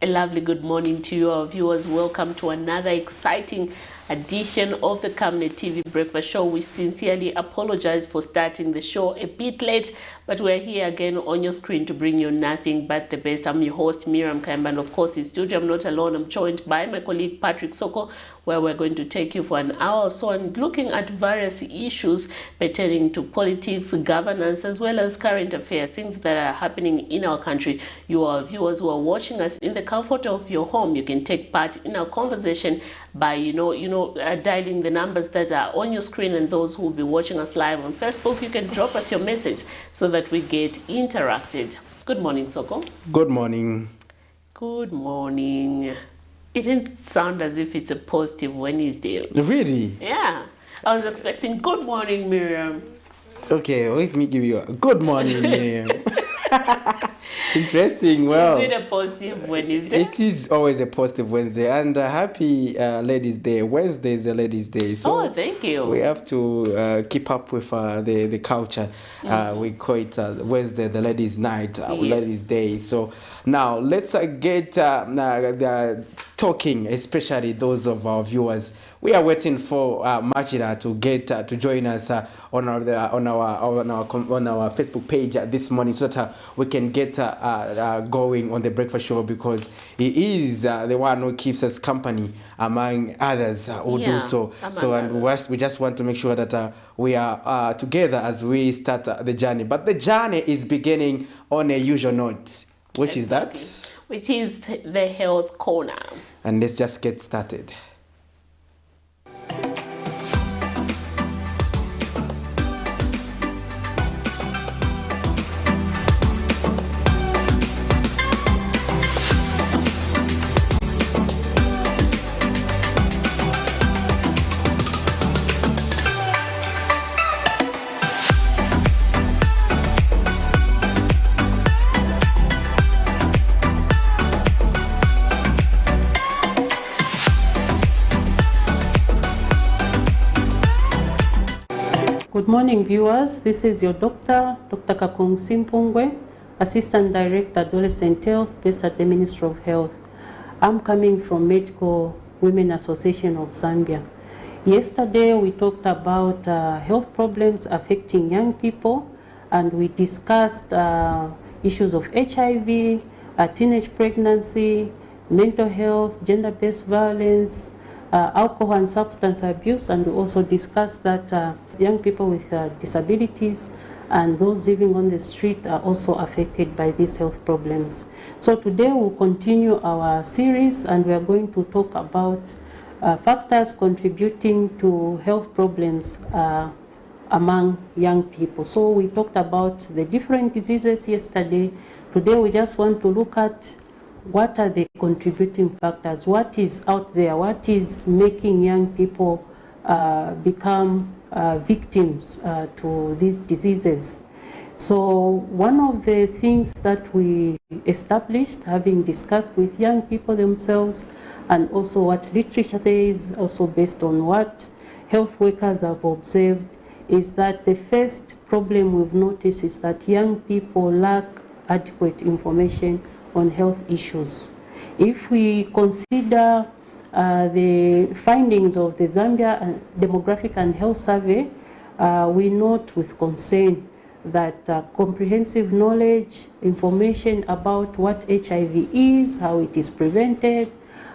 A lovely good morning to you, our viewers. Welcome to another exciting edition of the Camnet TV Breakfast Show. We sincerely apologize for starting the show a bit late, but we're here again on your screen to bring you nothing but the best. I'm your host, Miriam Kamba, and of course, in studio, I'm not alone. I'm joined by my colleague, Patrick Soko, where we're going to take you for an hour or so and looking at various issues pertaining to politics, governance, as well as current affairs, things that are happening in our country. You, our viewers who are watching us in the comfort of your home, you can take part in our conversation by dialing the numbers that are on your screen, and those who will be watching us live on Facebook, you can drop us your message so that we get interacted. Good morning, Soko. Good morning. Good morning. It didn't sound as if it's a positive Wednesday. Really? Yeah. I was expecting good morning, Miriam. Okay, let me give you a good morning, Miriam. Interesting. Well, is it a positive Wednesday? It is always a positive Wednesday, and happy Ladies' Day. Wednesday is a Ladies' Day, so thank you. We have to keep up with the culture. We call it Wednesday, the Ladies' Night, Yes. Ladies' Day. So now let's get talking, especially those of our viewers. We are waiting for Machida to get to join us on our Facebook page this morning, so that we can get going on the breakfast show, because he is the one who keeps us company among others who do so. And we just want to make sure that we are together as we start the journey. But the journey is beginning on a usual note. Which is that? Which is the health corner. And let's just get started. Good morning, viewers. This is your Dr. Kakung Simpungwe, Assistant Director, Adolescent Health, based at the Ministry of Health. I'm coming from Medical Women Association of Zambia. Yesterday, we talked about health problems affecting young people, and we discussed issues of HIV, teenage pregnancy, mental health, gender-based violence, alcohol and substance abuse, and we also discussed that young people with disabilities and those living on the street are also affected by these health problems. So today we'll continue our series, and we are going to talk about factors contributing to health problems among young people. So we talked about the different diseases yesterday. Today we just want to look at what are the contributing factors, what is out there, what is making young people become victims to these diseases. So one of the things that we established, having discussed with young people themselves, and also what literature says, also based on what health workers have observed, is that the first problem we've noticed is that young people lack adequate information on health issues. If we consider the findings of the Zambia Demographic and Health Survey, we note with concern that comprehensive knowledge, information about what HIV is, how it is prevented,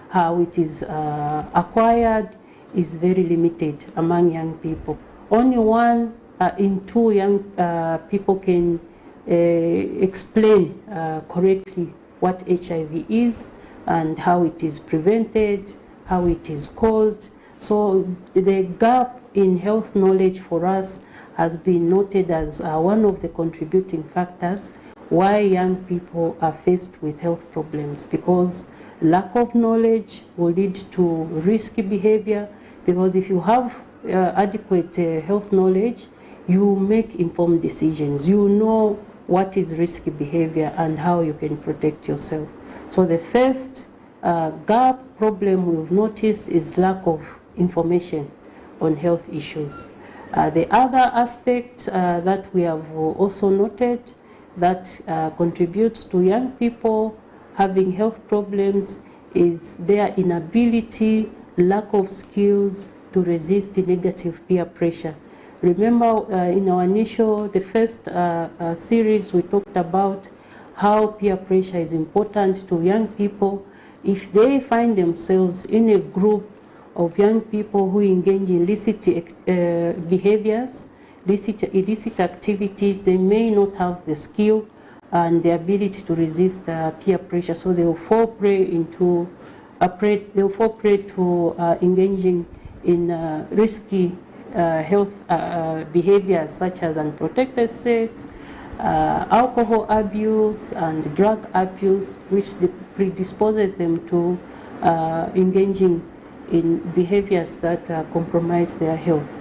how it is acquired, is very limited among young people. Only 1 in 2 young people can explain correctly what HIV is and how it is prevented, how it is caused. So the gap in health knowledge for us has been noted as one of the contributing factors why young people are faced with health problems, because lack of knowledge will lead to risky behavior, because if you have adequate health knowledge, you make informed decisions. You know what is risky behavior and how you can protect yourself. So the first gap problem we've noticed is lack of information on health issues. The other aspect that we have also noted that contributes to young people having health problems is their inability, lack of skills to resist the negative peer pressure. Remember in our the first series, we talked about how peer pressure is important to young people. If they find themselves in a group of young people who engage in illicit behaviors, illicit activities, they may not have the skill and the ability to resist peer pressure, so they will fall prey to engaging in risky health behaviors such as unprotected sex, alcohol abuse, and drug abuse, which predisposes them to engaging in behaviors that compromise their health.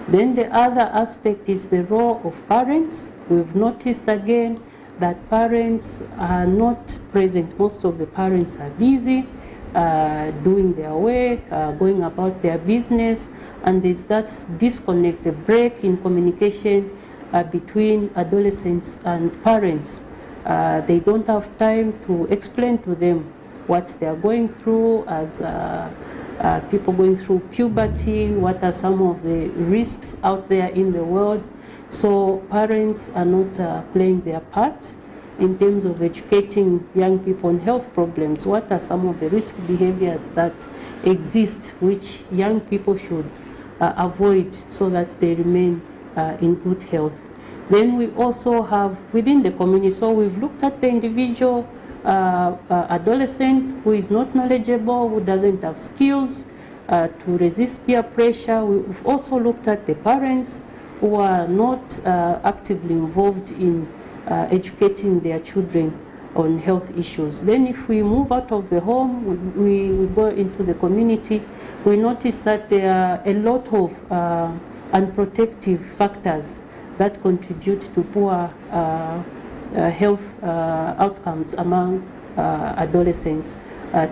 Then the other aspect is the role of parents. We've noticed again that parents are not present. Most of the parents are busy doing their work, going about their business, and there's that disconnect, a break in communication between adolescents and parents. They don't have time to explain to them what they are going through as people going through puberty, what are some of the risks out there in the world. So parents are not playing their part in terms of educating young people on health problems. What are some of the risk behaviors that exist which young people should avoid so that they remain in good health? Then we also have within the community, so we've looked at the individual adolescent who is not knowledgeable, who doesn't have skills to resist peer pressure. We've also looked at the parents who are not actively involved in educating their children on health issues. Then if we move out of the home, we go into the community, we notice that there are a lot of unprotective factors that contribute to poor health outcomes among adolescents.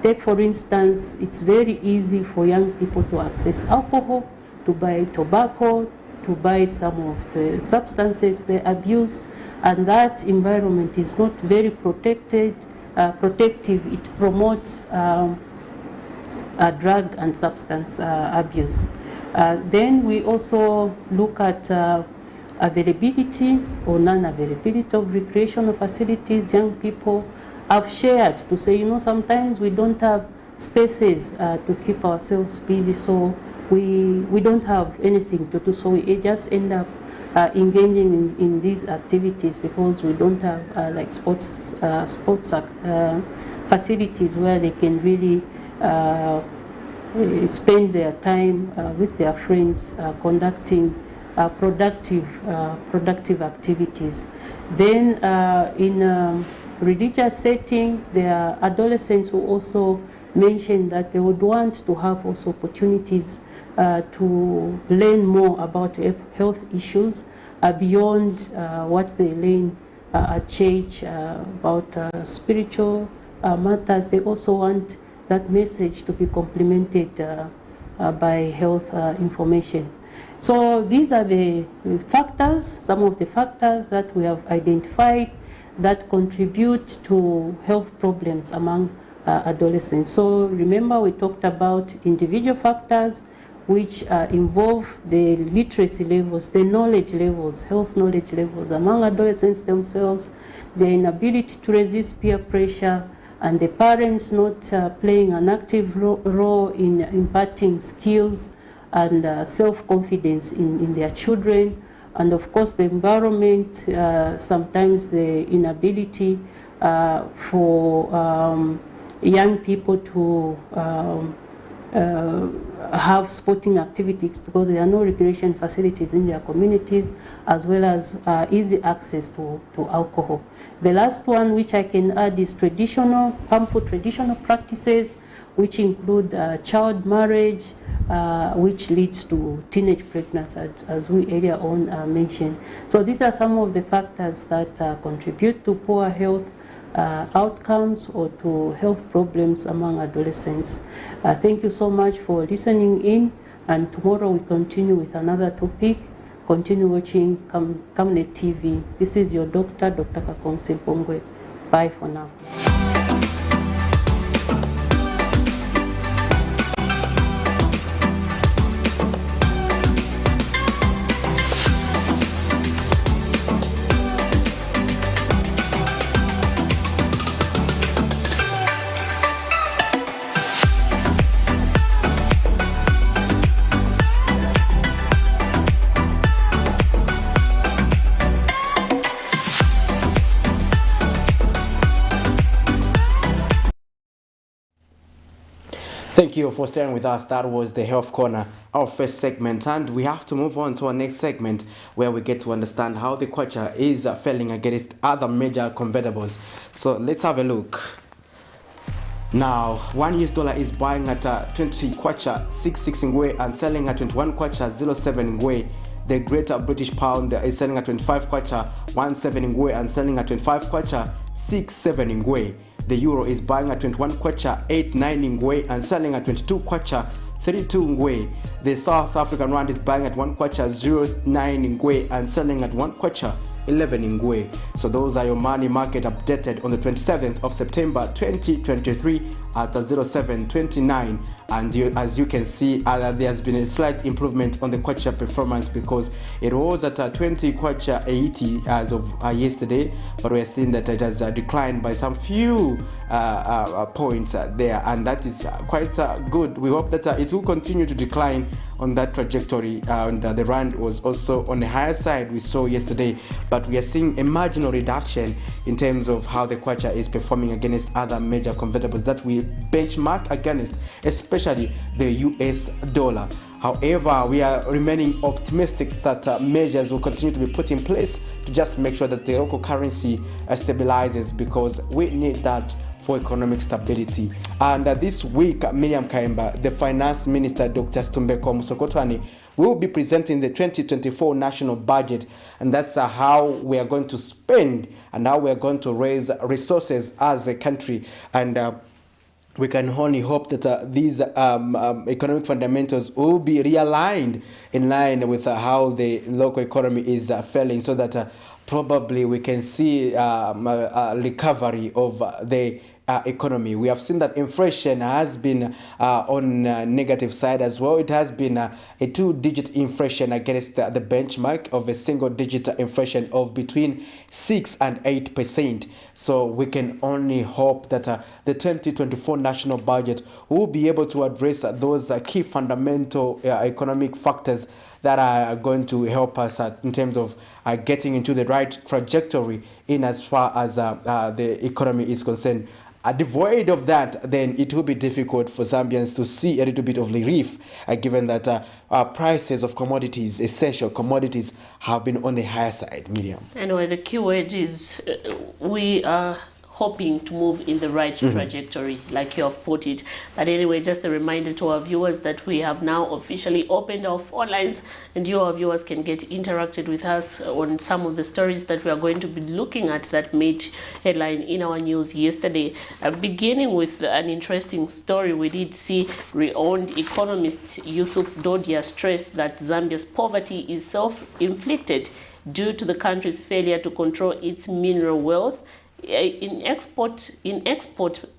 Take for instance, it's very easy for young people to access alcohol, to buy tobacco, to buy some of the substances they abuse, and that environment is not very protective. It promotes drug and substance abuse. Then we also look at availability or non-availability of recreational facilities. Young people have shared to say, sometimes we don't have spaces to keep ourselves busy, so we don't have anything to do, so we just end up engaging in these activities because we don't have like sports facilities where they can really spend their time with their friends conducting productive activities. Then in religious setting, there are adolescents who also mention that they would want to have also opportunities to learn more about health issues beyond what they learn at church about spiritual matters. They also want that message to be complemented by health information. So these are the factors, some of the factors that we have identified that contribute to health problems among adolescents. So remember, we talked about individual factors which involve the literacy levels, the knowledge levels, health knowledge levels among adolescents themselves, their inability to resist peer pressure, and the parents not playing an active role in imparting skills and self-confidence in their children, and of course the environment, sometimes the inability for young people to have sporting activities because there are no recreation facilities in their communities, as well as easy access to alcohol. The last one which I can add is harmful traditional practices, which include child marriage, which leads to teenage pregnancy, as we earlier on mentioned. So these are some of the factors that contribute to poor health outcomes or to health problems among adolescents. Thank you so much for listening in, and tomorrow we continue with another topic. Continue watching Camnet TV. This is your doctor, Dr. Kakom Simpongwe. Bye for now. Thank you for staying with us. That was the Health Corner, our first segment, and we have to move on to our next segment where we get to understand how the kwacha is failing against other major convertibles. So let's have a look. Now, $1 is buying at 20 kwacha 66 ngwe and selling at 21 kwacha 07 ngwe. The Greater British Pound is selling at 25 kwacha 17 ngwe and selling at 25 kwacha 67 ngwe. The Euro is buying at 21 kwacha 89 ngwe and selling at 22 kwacha 32 ngwe. The South African Rand is buying at 1 kwacha 09 ngwe and selling at 1 kwacha 11 ngwe. So those are your money market updated on the 27th of September 2023 at 0729. And as you can see, there has been a slight improvement on the kwacha performance because it was at 20 kwacha 80 as of yesterday, but we are seeing that it has declined by some few points there, and that is quite good. We hope that it will continue to decline on that trajectory, and the rand was also on the higher side we saw yesterday, but we are seeing a marginal reduction in terms of how the kwacha is performing against other major convertibles that we benchmark against, especially the US dollar. However, we are remaining optimistic that measures will continue to be put in place to just make sure that the local currency stabilizes, because we need that for economic stability. And this week, Miriam Kaimba, the Finance Minister, Dr. Stumbeko Musokotwane, will be presenting the 2024 national budget, and that's how we are going to spend and how we are going to raise resources as a country. And we can only hope that these economic fundamentals will be realigned in line with how the local economy is failing, so that probably we can see a recovery of the economy. We have seen that inflation has been on negative side as well. It has been a two-digit inflation against the benchmark of a single-digit inflation of between 6 and 8%. So we can only hope that the 2024 national budget will be able to address those key fundamental economic factors that are going to help us in terms of getting into the right trajectory in as far as the economy is concerned. Devoid of that, then it will be difficult for Zambians to see a little bit of relief, given that prices of commodities, essential commodities, have been on the higher side. Miriam. Anyway, the key word is we are hoping to move in the right trajectory, like you have put it. But anyway, just a reminder to our viewers that we have now officially opened our phone lines, and you, our viewers, can get interacted with us on some of the stories that we are going to be looking at that made headline in our news yesterday. Beginning with an interesting story, we did see renowned economist Yusuf Dodia stress that Zambia's poverty is self-inflicted due to the country's failure to control its mineral wealth. In export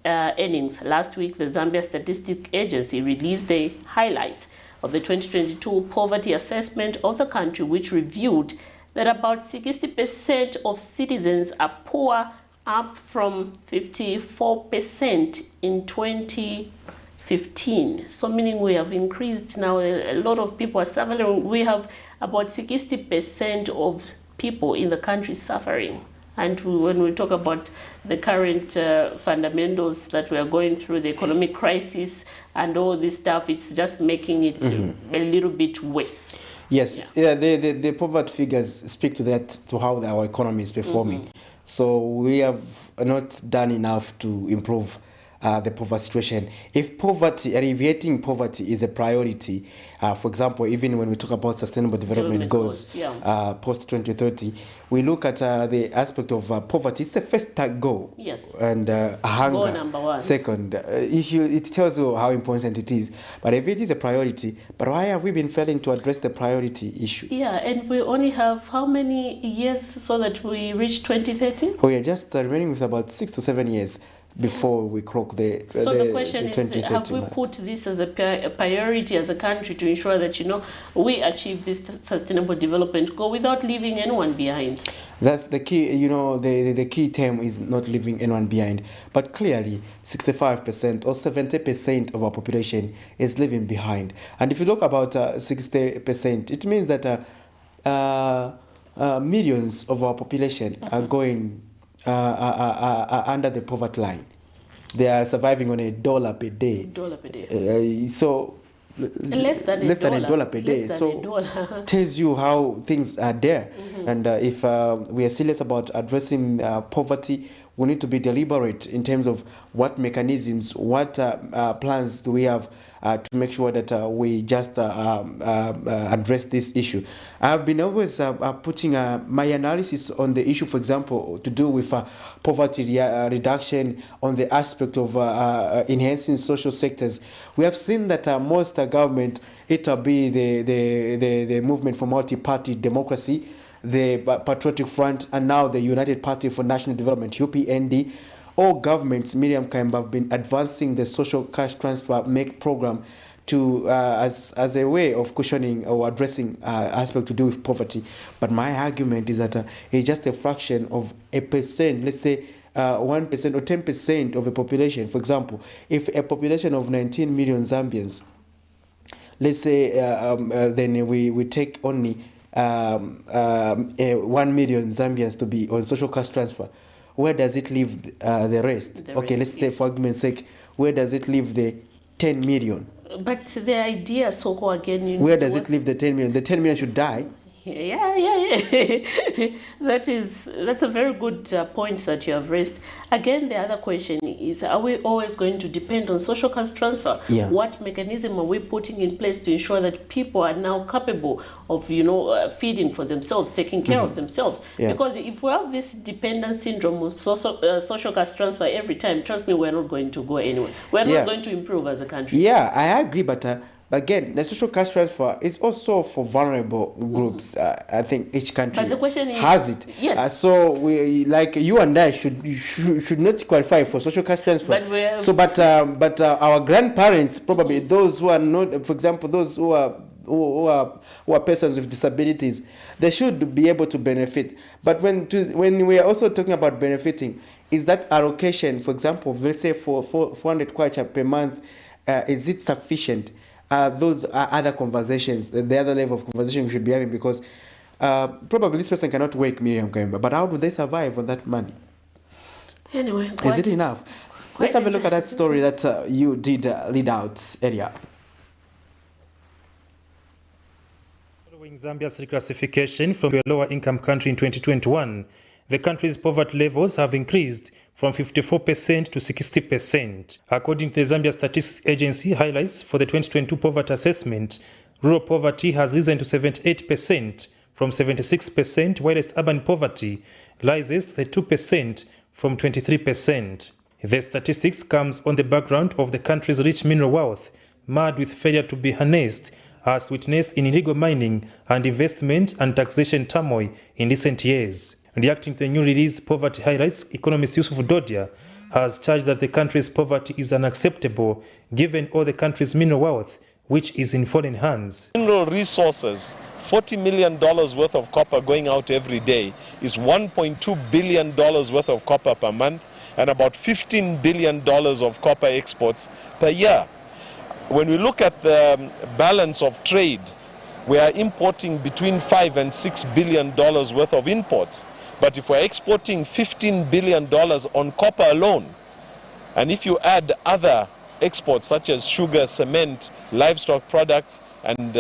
earnings last week, the Zambia Statistics Agency released the highlights of the 2022 poverty assessment of the country, which revealed that about 60% of citizens are poor, up from 54% in 2015. So meaning we have increased now. A lot of people are suffering. We have about 60% of people in the country suffering. And when we talk about the current fundamentals that we are going through, the economic crisis and all this stuff, it's just making it a little bit worse. Yes, yeah. The poverty figures speak to that, to how our economy is performing. So we have not done enough to improve the poverty situation. If poverty, alleviating poverty is a priority, for example, even when we talk about sustainable development goals, post 2030, we look at the aspect of poverty. It's the first goal. Yes. And hunger. Goal number one. Second, it tells you how important it is. But if it is a priority, but why have we been failing to address the priority issue? Yeah, and we only have how many years so that we reach 2030? We are just remaining with about 6 to 7 years before we croak the so the question is, have we put this as a priority as a country to ensure that, you know, we achieve this sustainable development goal without leaving anyone behind? That's the key. You know, the key term is not leaving anyone behind, but clearly 65% or 70% of our population is leaving behind. And if you look about 60%, it means that millions of our population are going under the poverty line. they are surviving on $1 per day. $1 per day. So less than $1 per day. So tells you how things are there. And if we are serious about addressing poverty, we need to be deliberate in terms of what mechanisms, what plans do we have to make sure that we just address this issue. I've been always putting my analysis on the issue, for example, to do with poverty reduction on the aspect of enhancing social sectors. We have seen that most government, it'll be the movement for multi-party democracy, the Patriotic Front, and now the United Party for National Development, UPND, all governments, Miriam Kaimba, have been advancing the social cash transfer make program to as a way of cushioning or addressing aspect to do with poverty. But my argument is that it's just a fraction of a percent, let's say 1% or 10% of the population. For example, if a population of 19 million Zambians, let's say then we take only 1 million Zambians to be on social cash transfer, where does it leave the rest? Let's say for argument's sake, where does it leave the 10 million? But the idea, Soko, again... Where does it leave the 10 million? The 10 million should die. Yeah. That's a very good point that you have raised. Again, the other question is, are we always going to depend on social cash transfer? Yeah. What mechanism are we putting in place to ensure that people are now capable of, feeding for themselves, taking care of themselves? Yeah. Because if we have this dependent syndrome of social cash transfer every time, trust me, we're not going to go anywhere. We're not going to improve as a country. Yeah, I agree, but again, the social cash transfer is also for vulnerable groups. I think each country has it. Yes. So we, like you and I, should not qualify for social cash transfer. But but our grandparents, probably those who are not, for example, those who are persons with disabilities, they should be able to benefit. But when we are also talking about benefiting, is that allocation, for example, let's say for 400 kwacha per month, is it sufficient? Those are other conversations, the other level of conversation we should be having, because probably this person cannot work, Miriam Kaimba, but how do they survive on that money? Anyway, is it enough? Let's have a look at that story that you did read out earlier. Following Zambia's reclassification from a lower income country in 2021, the country's poverty levels have increased from 54% to 60%. According to the Zambia Statistics Agency highlights for the 2022 poverty assessment, rural poverty has risen to 78% from 76%, whilst urban poverty rises to 2% from 23%. The statistics comes on the background of the country's rich mineral wealth, marred with failure to be harnessed, as witnessed in illegal mining and investment and taxation turmoil in recent years. Reacting to the new release Poverty Highlights, economist Yusuf Dodia has charged that the country's poverty is unacceptable given all the country's mineral wealth, which is in foreign hands. Mineral resources, $40 million worth of copper going out every day is $1.2 billion worth of copper per month and about $15 billion of copper exports per year. When we look at the balance of trade, we are importing between $5 and $6 billion worth of imports. But if we're exporting $15 billion on copper alone, and if you add other exports such as sugar, cement, livestock products, and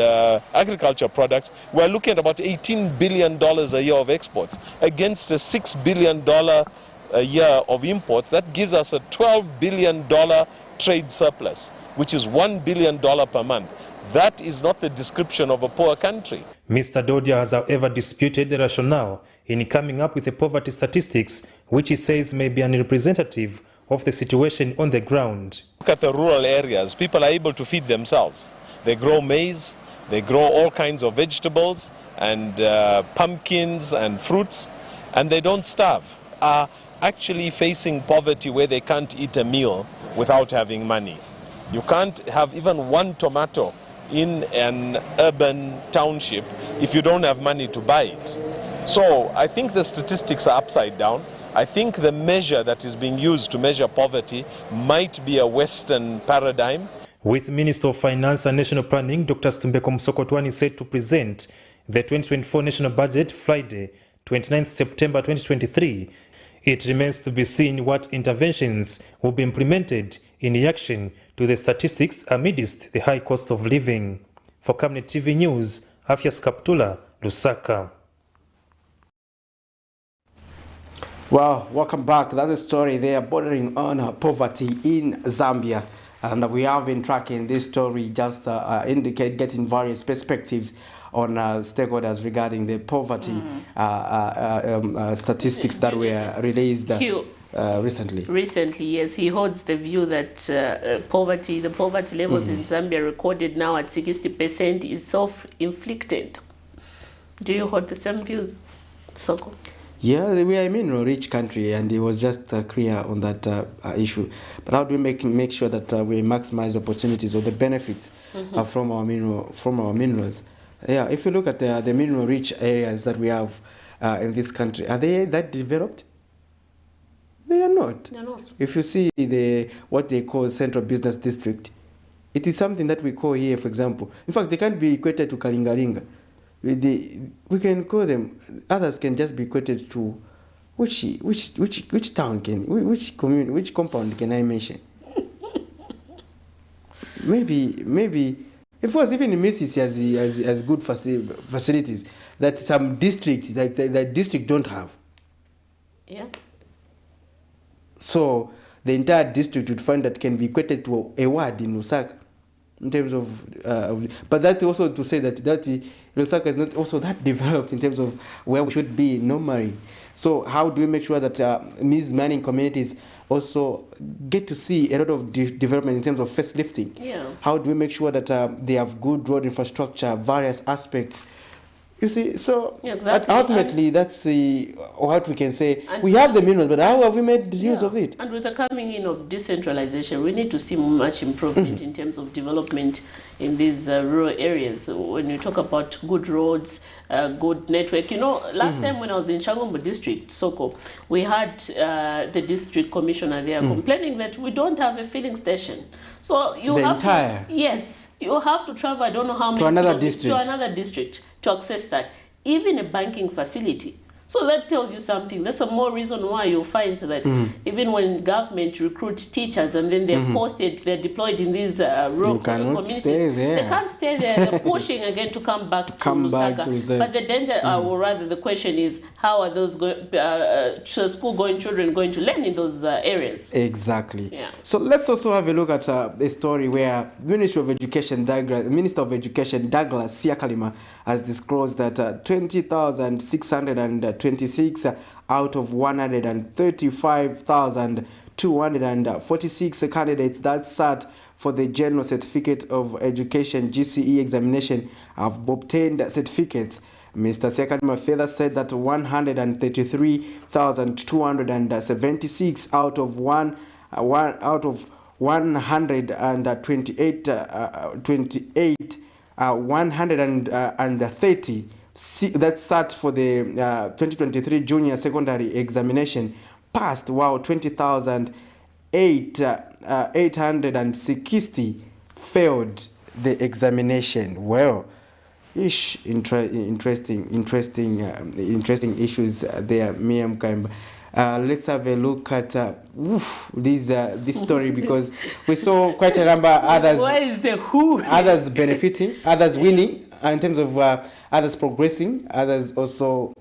agriculture products, we're looking at about $18 billion a year of exports against a $6 billion a year of imports. That gives us a $12 billion trade surplus, which is $1 billion per month. That is not the description of a poor country. Mr. Dodia has, however, disputed the rationale in coming up with the poverty statistics, which he says may be unrepresentative of the situation on the ground. Look at the rural areas. People are able to feed themselves. They grow maize, they grow all kinds of vegetables and pumpkins and fruits, and they don't starve. Are actually facing poverty where they can't eat a meal without having money. You can't have even one tomato in an urban township if you don't have money to buy it. So I think the statistics are upside down. I think the measure that is being used to measure poverty might be a Western paradigm. With Minister of Finance and National Planning, Dr. Stumbeko Msokotwani said to present the 2024 National Budget Friday, 29th September 2023. It remains to be seen what interventions will be implemented in reaction to the statistics amidst the high cost of living. For Camnet TV News, Afias Kaptula, Lusaka. Well, welcome back. That's a story there bordering on poverty in Zambia. And we have been tracking this story, just getting various perspectives on stakeholders regarding the poverty statistics that were released recently. Recently, yes. He holds the view that the poverty levels in Zambia recorded now at 60% is self-inflicted. Do you hold the same views, Soko? Yeah, we are a mineral-rich country, and he was just clear on that issue. But how do we make sure that we maximize opportunities or the benefits from our minerals? Yeah, if you look at the mineral-rich areas that we have in this country, are they that developed? They are not. They're not. If you see what they call central business district, it is something that we call here, for example. In fact, they can't be equated to Kalingalinga. We can call them. Others can just be equated to which town which community, which compound can I mention? maybe. Of course, even in Mississippi has good facilities that some districts that district don't have. Yeah. So the entire district would find that can be equated to a ward in Lusaka. In terms of, but that also to say that Lusaka is not also that developed in terms of where we should be normally. So how do we make sure that these mining communities also get to see a lot of development in terms of facelifting? Yeah. How do we make sure that they have good road infrastructure, various aspects? You see, so exactly. Ultimately, that's what we can say. We have the minerals, but how have we made use of it? And with the coming in of decentralization, we need to see much improvement in terms of development in these rural areas. When you talk about good roads, good network, last time when I was in Changombo district, Soko, we had the district commissioner there complaining that we don't have a filling station. So you have to travel, I don't know how many to another district to access that, even a banking facility. So that tells you something. That's a more reason why you'll find that even when government recruits teachers and then they're deployed in these rural communities, they can't stay there. They're pushing again to come back to Lusaka. But the danger, or rather the question is, how are those school-going children going to learn in those areas? Exactly. Yeah. So let's also have a look at a story where Minister of Education Douglas Siakalima has disclosed that 20,626 out of 135,246 candidates that sat for the General Certificate of Education GCE examination have obtained certificates. Mr. Siakalima further said that 133,276 out of 130 that sat for the 2023 junior secondary examination passed, while 20,860 failed the examination. Well, interesting issues there, Miriam Kaimba. Let's have a look at this story, because we saw quite a number of others. Where is the who? Others benefiting, others winning, in terms of others progressing, others also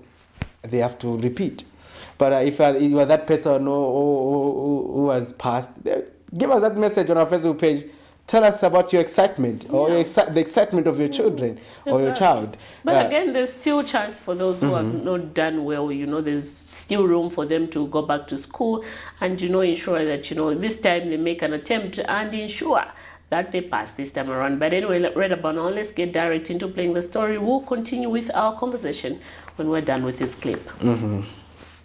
they have to repeat. But if you are that person who has passed, give us that message on our Facebook page. Tell us about your excitement, or the excitement of your children or your child. But again, there's still chance for those who have not done well. There's still room for them to go back to school and, ensure that, this time they make an attempt and ensure that they pass this time around. But anyway, right about now, let's get direct into playing the story. We'll continue with our conversation when we're done with this clip.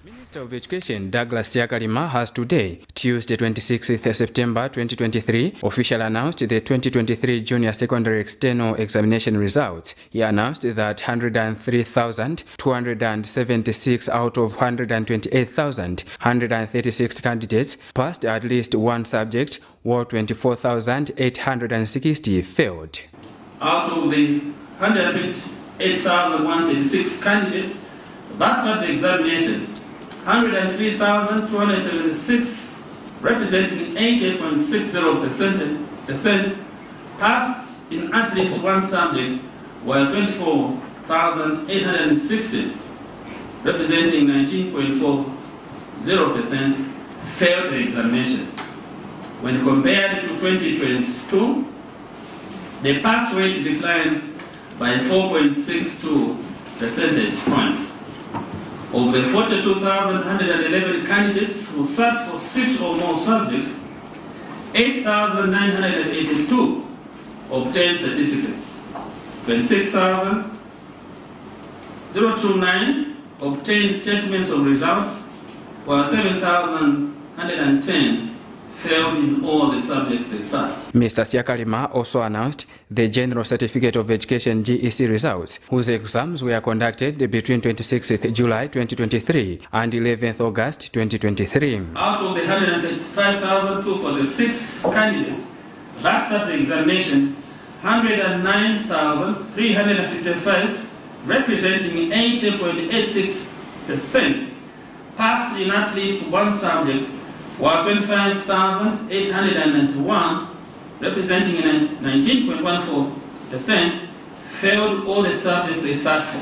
Minister of Education Douglas Siakalima has today, Tuesday 26th September 2023, officially announced the 2023 Junior Secondary External Examination results. He announced that 103,276 out of 128,136 candidates passed at least one subject, while 24,860 failed. Out of the 128,136 candidates that sat the examination, 103,276, representing 80.60%, passed in at least one subject, while 24,860, representing 19.40%, failed the examination. When compared to 2022, the pass rate declined by 4.62 percentage points. Of the 42,111 candidates who sat for 6 or more subjects, 8,982 obtained certificates. 26,029 obtained statements of results, while 7,110 failed in all the subjects they sat. Mr. Siakalima also announced the General Certificate of Education GEC results, whose exams were conducted between 26th July 2023 and 11th August 2023. Out of the 135,246 candidates that sat the examination, 109,355, representing 80.86%, passed in at least one subject, while 25,891, representing 19.14%, failed all the subjects they sat for.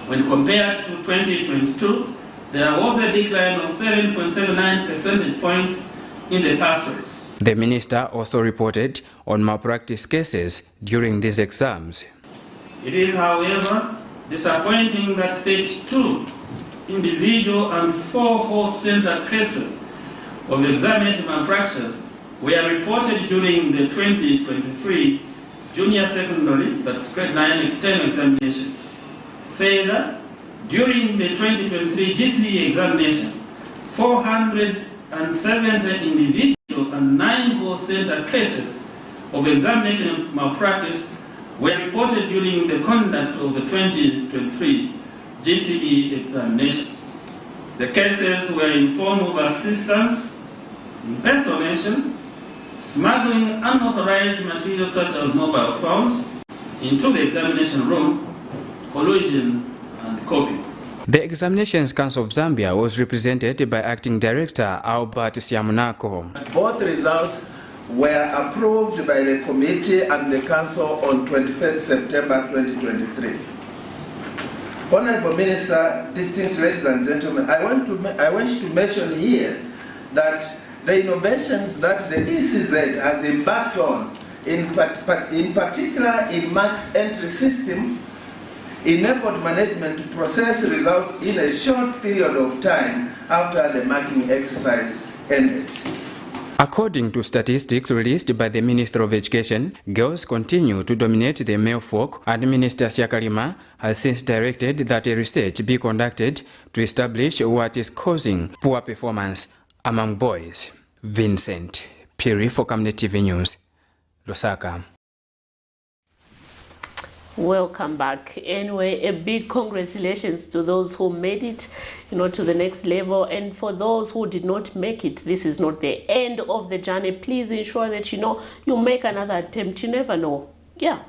When compared to 2022, there was a decline of 7.79 percentage points in the pass rates. The minister also reported on malpractice cases during these exams. It is, however, disappointing that 32 individual and 4 whole center cases of examination malpractice were reported during the 2023 junior secondary, that's grade 9 external examination. Further, during the 2023 GCE examination, 470 individual and 9 whole center cases of examination malpractice were reported during the conduct of the 2023 GCE examination. The cases were in form of assistance, impersonation, smuggling unauthorized materials such as mobile phones into the examination room, collusion, and copying. The Examinations Council of Zambia was represented by Acting Director Albert Siamunako. Both results were approved by the committee and the council on 21st September 2023. Honorable Minister, distinguished ladies and gentlemen, I want to mention here that the innovations that the ECZ has embarked on, in particular in marks entry system, enabled management to process results in a short period of time after the marking exercise ended. According to statistics released by the Minister of Education, girls continue to dominate the male folk, and Minister Siakalima has since directed that a research be conducted to establish what is causing poor performance among boys. Vincent Piri for Camnet TV News, Lusaka. Welcome back. Anyway, a big congratulations to those who made it, to the next level. And for those who did not make it, this is not the end of the journey. Please ensure that, you make another attempt. You never know. Yeah.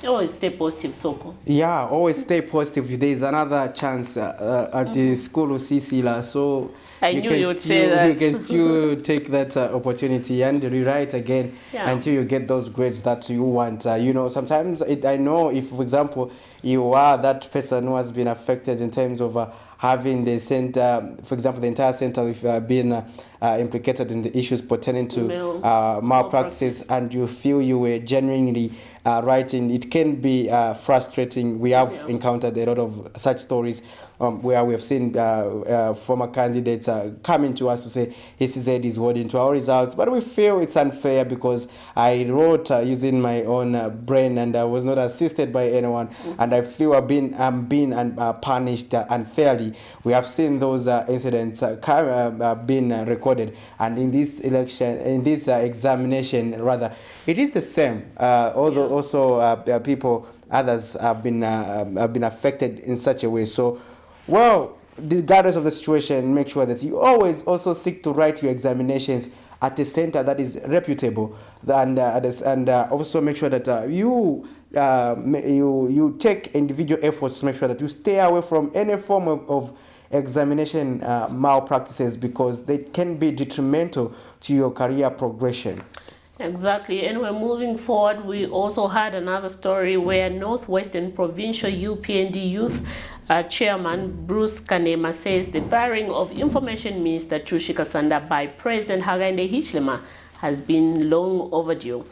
Always stay positive, Soko. Yeah, always stay positive. There is another chance at the school of Sisila. So I knew you would say that. You can still take that opportunity and rewrite again until you get those grades that you want. Sometimes I know if, for example, you are that person who has been affected in terms of having the center, for example, the entire center with being implicated in the issues pertaining to malpractice, and you feel you were genuinely writing, it can be frustrating. We have encountered a lot of such stories where we have seen former candidates coming to us to say, ECZ is holding to our results, but we feel it's unfair because I wrote using my own brain and I was not assisted by anyone, and I feel I'm being punished unfairly. We have seen those incidents being recorded, and in this election, in this examination, rather, it is the same. Although also people, others have been affected in such a way. So, well, regardless of the situation, make sure that you always also seek to write your examinations at a center that is reputable, and also make sure that you take individual efforts to make sure that you stay away from any form of examination malpractices because they can be detrimental to your career progression. Exactly, and we're moving forward. We also had another story where Northwestern Provincial UPND Youth Chairman Bruce Kanema says the firing of Information Minister Chushi Kasanda by President Hakainde Hichilema has been long overdue.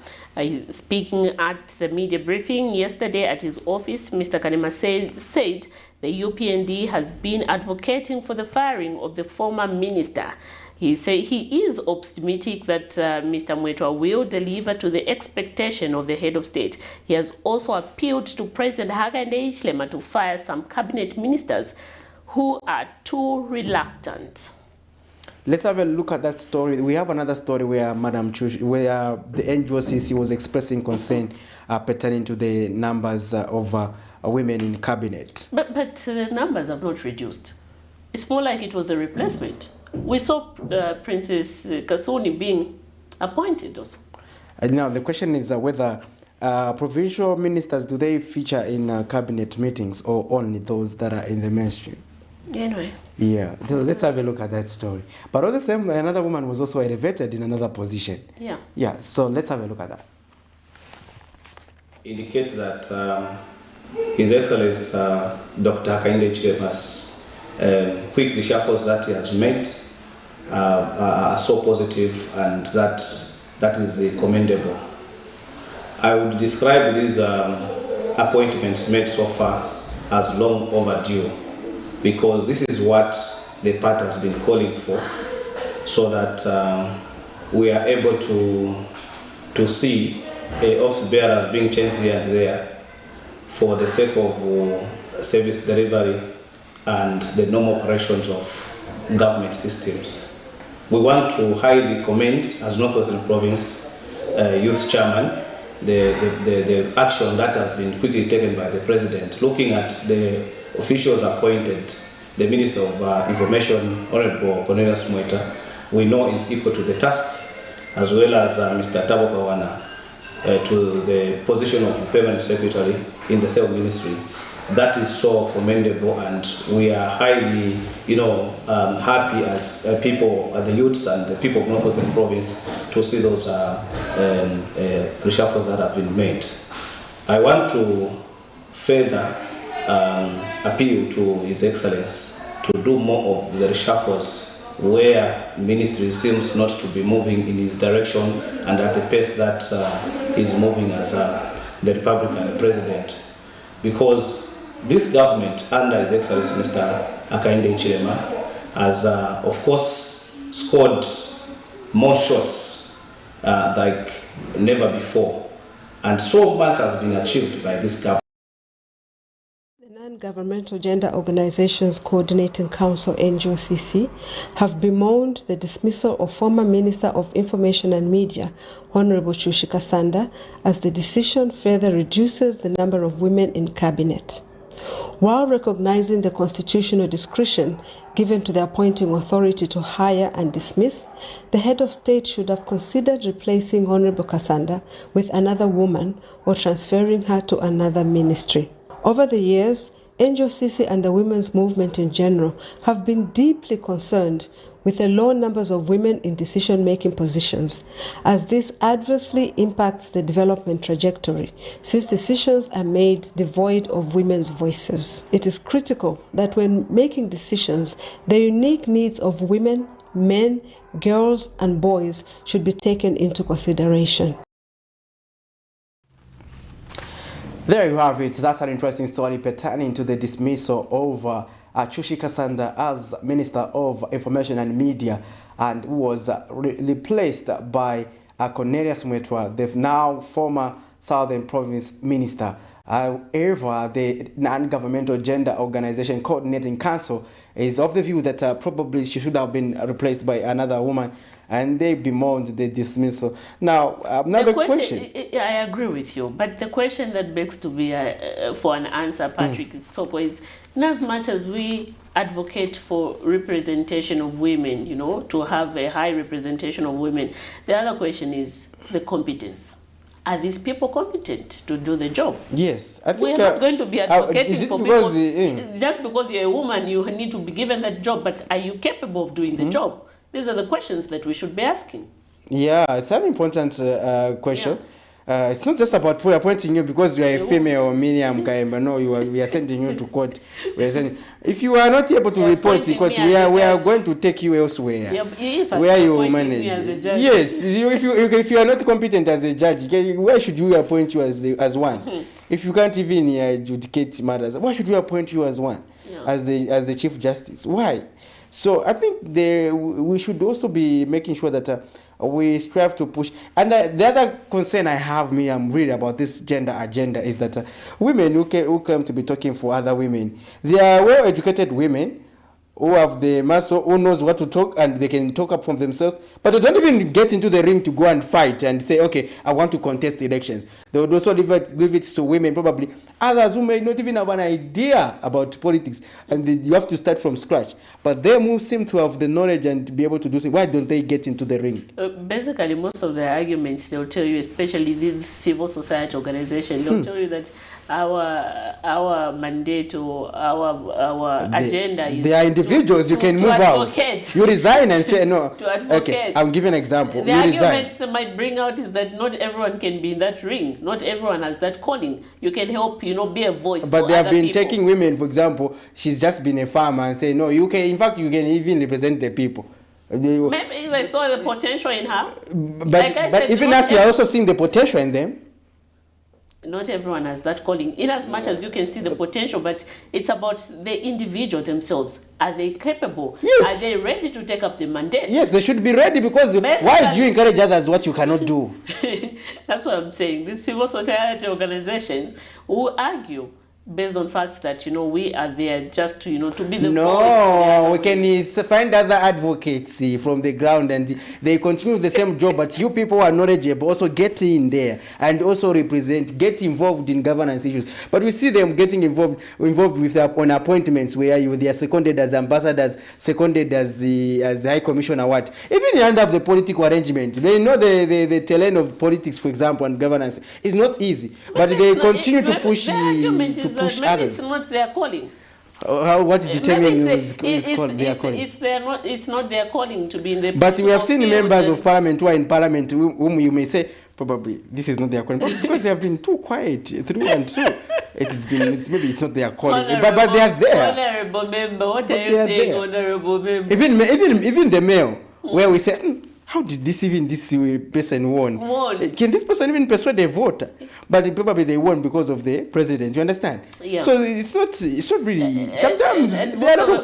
Speaking at the media briefing yesterday at his office, Mr. Kanema said the UPND has been advocating for the firing of the former minister. He said he is optimistic that Mr. Mwetwa will deliver to the expectation of the head of state. He has also appealed to President Hakainde Hichilema to fire some cabinet ministers who are too reluctant. Let's have a look at that story. We have another story where Madam Chush, where the NGOCC was expressing concern pertaining to the numbers of women in cabinet. But the numbers have not reduced. It's more like it was a replacement. We saw Princess Kasuni being appointed also. Now the question is whether provincial ministers, do they feature in cabinet meetings or only those that are in the mainstream? Anyway. Yeah, let's have a look at that story. But all the same, another woman was also elevated in another position. Yeah. Yeah, so let's have a look at that. Indicate that His Excellency Dr. Hakainde Hichilema's quick reshuffles that he has made are so positive, and that is commendable. I would describe these appointments made so far as long overdue, because this is what the party has been calling for, so that we are able to see office bearers being changed here and there for the sake of service delivery and the normal operations of government systems. We want to highly commend, as Northwestern Province Youth Chairman, the action that has been quickly taken by the President, looking at the officials appointed. The Minister of Information, Honorable Cornelius Mweta, we know is equal to the task, as well as Mr. Tabo Kawana to the position of Permanent Secretary in the same ministry. That is so commendable, and we are highly, happy as people, the youths and the people of Northwestern Province to see those reshuffles that have been made. I want to further appeal to His Excellency to do more of the reshuffles where ministry seems not to be moving in his direction and at the pace that he's moving as the Republican president. Because this government under His Excellency Mr. Hakainde Hichilema has of course scored more shots like never before, and so much has been achieved by this government. Non-Governmental Gender Organizations Coordinating Council, NGOCC, have bemoaned the dismissal of former Minister of Information and Media, Honorable Chushi Kasanda, as the decision further reduces the number of women in cabinet. While recognizing the constitutional discretion given to the appointing authority to hire and dismiss, the head of state should have considered replacing Honorable Kasanda with another woman or transferring her to another ministry. Over the years, NGOCC and the women's movement in general have been deeply concerned with the low numbers of women in decision-making positions, as this adversely impacts the development trajectory, since decisions are made devoid of women's voices. It is critical that when making decisions, the unique needs of women, men, girls, and boys should be taken into consideration. There you have it. That's an interesting story pertaining to the dismissal of Chushi Kasanda as Minister of Information and Media, and who was replaced by Cornelius Mwetwa, the now former Southern Province Minister. However, the Non-Governmental Gender Organization Coordinating Council is of the view that probably she should have been replaced by another woman, and they bemoaned the dismissal. Now, another question. I agree with you, but the question that begs to be for an answer, Patrick, is in as much as we advocate for representation of women, to have a high representation of women, the other question is the competence. are these people competent to do the job? Yes, I think we're not going to be advocating for because, people. Just because you're a woman, you need to be given that job, but are you capable of doing the job? These are the questions that we should be asking. Yeah, it's an important question. Yeah. It's not just about appointing you because you are a female or Miriam Kaimba. No, we are sending you to court. We are sending. If you are not able to report to court, we are going to take you elsewhere. Where you manage. Yes, if you are not competent as a judge, where should we appoint you as one? If you can't even adjudicate matters, why should we appoint you as one, as the Chief Justice? Why? So I think we should also be making sure that we strive to push. And the other concern I have, Miriam, really about this gender agenda is that women who claim to be talking for other women, they are well-educated women who have the muscle, who knows what to talk, and they can talk up from themselves, but they don't even get into the ring to go and fight and say, okay, I want to contest elections. They would also leave it to women, probably others who may not even have an idea about politics, and you have to start from scratch. But they who seem to have the knowledge and be able to do something, why don't they get into the ring? Basically, most of the arguments, they'll tell you, especially these civil society organizations, they'll tell you that our mandate or our agenda is they are individuals. You can move advocate. Out. You resign and say no. To advocate. Okay, I'll give an example. The arguments they might bring out is that not everyone can be in that ring. Not everyone has that calling. You can help, be a voice. But they have been people. Taking women, for example. She's just been a farmer and say no. You can. In fact, you can even represent the people. Maybe they saw the potential in her. But even as we are also seeing the potential in them. Not everyone has that calling, in as much as you can see the potential, but it's about the individual themselves. Are they capable? Yes. Are they ready to take up the mandate? Yes, they should be ready, because why do you encourage others what you cannot do? That's what I'm saying. These civil society organizations will argue based on facts that, we are there just to, to be the voice. No, we can find other advocates from the ground, and they continue the same job, but you people who are knowledgeable also get in there and also get involved in governance issues. But we see them getting involved with on appointments where they are seconded as ambassadors, seconded as high commissioner, what. Even under the political arrangement, they know the terrain of politics, for example, and governance is not easy, but they continue to push maybe others. It's not their calling. What determines their calling? It's not their calling to be in the. But we have seen members of parliament who are in parliament whom you may say probably this is not their calling, because they have been too quiet through and through. Maybe it's not their calling, but they are there. Honorable member, what are you saying, honorable member? Even the male, where we say, how did this person won? Can this person even persuade a voter? But probably they won because of the president. You understand? Yeah. So it's not really. Sometimes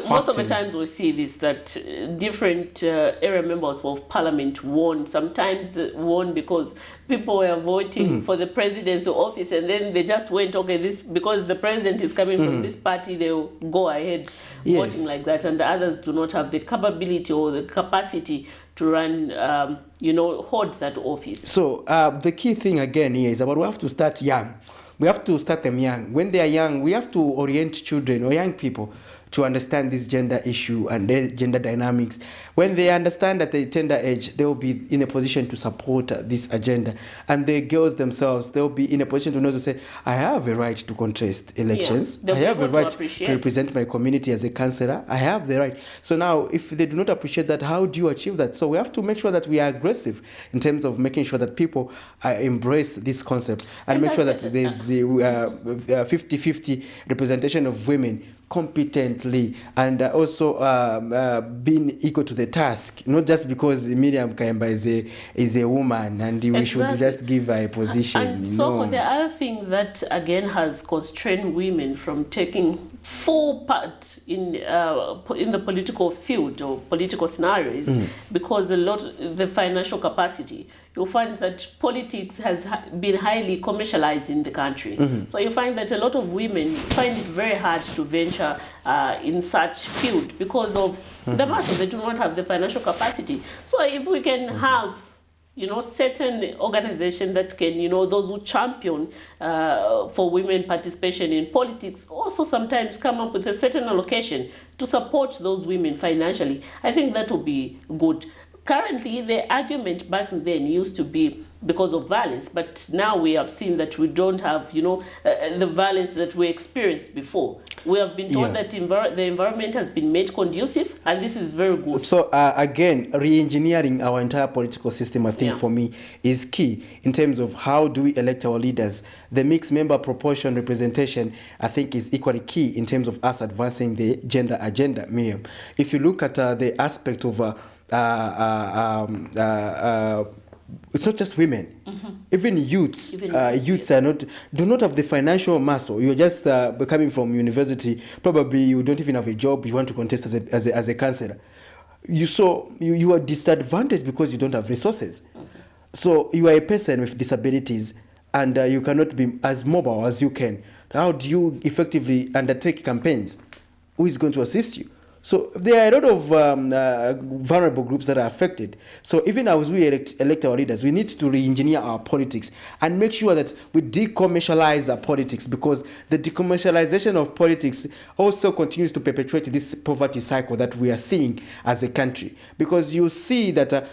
most of the times we see this, that different area members of parliament won. Sometimes won because people were voting for the presidency office, and then they just went, okay, this because the president is coming from this party, they'll go ahead voting like that, and the others do not have the capability or the capacity to run, hold that office. So the key thing again here is about we have to start young. We have to start them young. When they are young, we have to orient children or young people to understand this gender issue and the gender dynamics. When they understand at the tender age, they will be in a position to support this agenda. And the girls themselves, they will be in a position to know to say, I have a right to contest elections. I have a right to represent my community as a councillor. I have the right. So now, if they do not appreciate that, how do you achieve that? So we have to make sure that we are aggressive in terms of making sure that people embrace this concept and make sure that there's 50-50 representation of women competently, and also being equal to the task, not just because Miriam Kaimba is a woman and we should just give her a position. And so the other thing that again has constrained women from taking full part in the political field or political scenarios because the financial capacity. You'll find that politics has been highly commercialized in the country. So you find that a lot of women find it very hard to venture in such field because of the matter. They do not have the financial capacity. So if we can have, certain organizations that can, those who champion for women participation in politics, also sometimes come up with a certain allocation to support those women financially, I think that will be good. Currently, the argument back then used to be because of violence. But now we have seen that we don't have, the violence that we experienced before. We have been told that the environment has been made conducive, and this is very good. So again, re-engineering our entire political system, I think, for me, is key in terms of how do we elect our leaders. The mixed member proportion representation, I think, is equally key in terms of us advancing the gender agenda, Miriam. If you look at the aspect of it's not just women, even youths. Youths do not have the financial muscle. You're just coming from university. Probably you don't even have a job. You want to contest as a councillor. You are disadvantaged because you don't have resources. So you are a person with disabilities, and you cannot be as mobile as you can. How do you effectively undertake campaigns? Who is going to assist you? So there are a lot of vulnerable groups that are affected. So even as we elect our leaders, we need to re-engineer our politics and make sure that we decommercialize our politics, because the decommercialization of politics also continues to perpetuate this poverty cycle that we are seeing as a country. Because you see that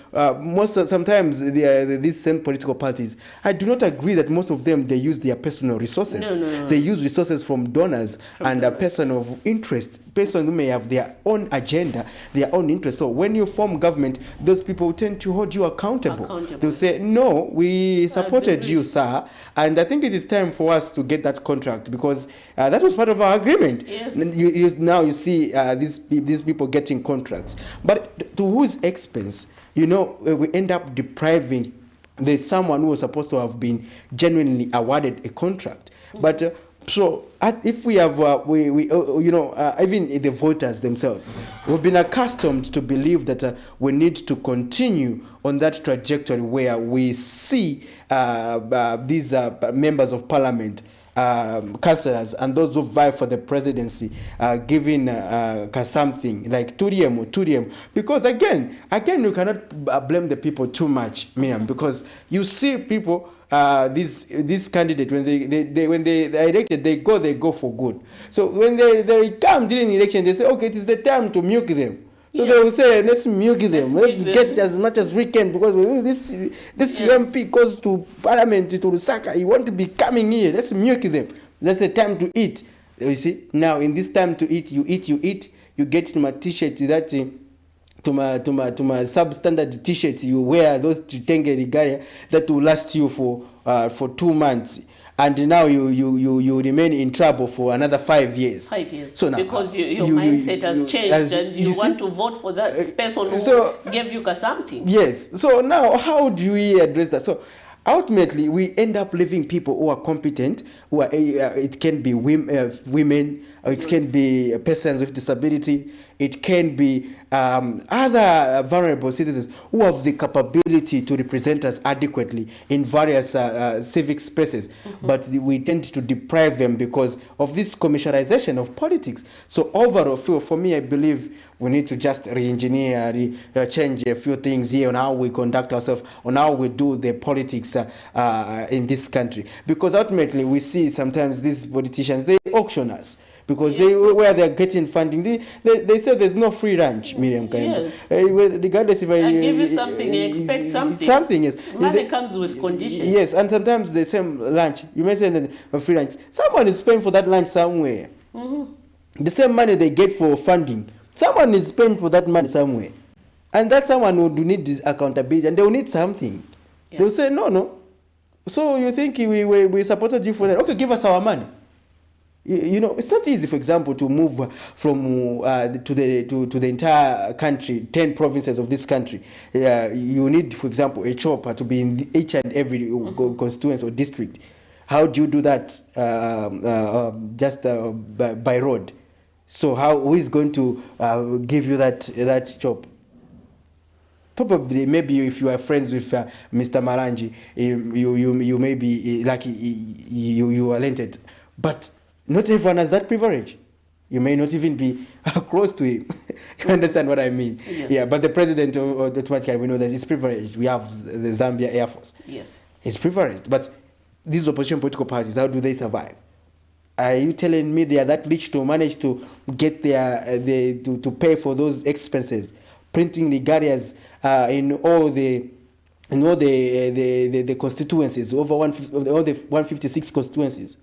sometimes these same political parties, I do not agree that most of them, they use their personal resources. No. They use resources from donors and a person of interest, person who may have their own agenda, their own interest. So when you form government, those people tend to hold you accountable. They'll say, no, we supported you, sir, and I think it is time for us to get that contract, because that was part of our agreement. Yes. Now you see these people getting contracts. But to whose expense? We end up depriving someone who was supposed to have been genuinely awarded a contract. But so if we have, even the voters themselves, we've been accustomed to believe that we need to continue on that trajectory where we see these members of parliament, councillors, and those who vie for the presidency giving something like Turium. Because again, you cannot blame the people too much, Miriam, because you see people. This candidate, when they are elected, they go for good. So when they come during the election, they say, okay, it is the time to milk them. So they will say, let's milk them. Let's get as much as we can, because this MP goes to parliament, to Lusaka, he want to be coming here. Let's milk them. That's the time to eat. You see, now in this time to eat, you get my t-shirt that to my substandard t-shirts, you wear those Tenge Rigaria that will last you for 2 months, and now you remain in trouble for another 5 years. 5 years. So now, because your mindset has changed, and you want to vote for that person who gave you something. Yes. So now, how do we address that? So ultimately, we end up leaving people who are competent, who are it can be women, or it can be persons with disability, it can be other vulnerable citizens who have the capability to represent us adequately in various civic spaces. But we tend to deprive them because of this commercialization of politics. So overall, for me, I believe we need to just re-engineer, change a few things here on how we conduct ourselves, on how we do the politics in this country. Because ultimately, we see sometimes these politicians, they auction us. Because where they're getting funding, they say there's no free lunch, Miriam Kaimba. Regardless if I give you something, you expect something. Something, yes. Money comes with conditions. Yes, and sometimes the same lunch, you may say that a free lunch. Someone is paying for that lunch somewhere. The same money they get for funding, someone is paying for that money somewhere. And that someone would need this accountability, and they will need something. They will say, no. So you think we supported you for that? Okay, give us our money. It's not easy, for example, to move from to the entire country, 10 provinces of this country. You need, for example, a chopper to be in each and every constituency or district. How do you do that just by road? So who is going to give you that chop? Probably, maybe if you are friends with Mr. Maranji, you may be lucky, you are rented. But not everyone has that privilege. You may not even be close to him. You understand what I mean? Yes. Yeah, but the president of the Tumatikari, we know that he's privileged. We have the Zambia Air Force. Yes. He's privileged. But these opposition political parties, how do they survive? Are you telling me they are that rich to manage to get to pay for those expenses? Printing regalias in all the in all the constituencies, over all the 156 constituencies.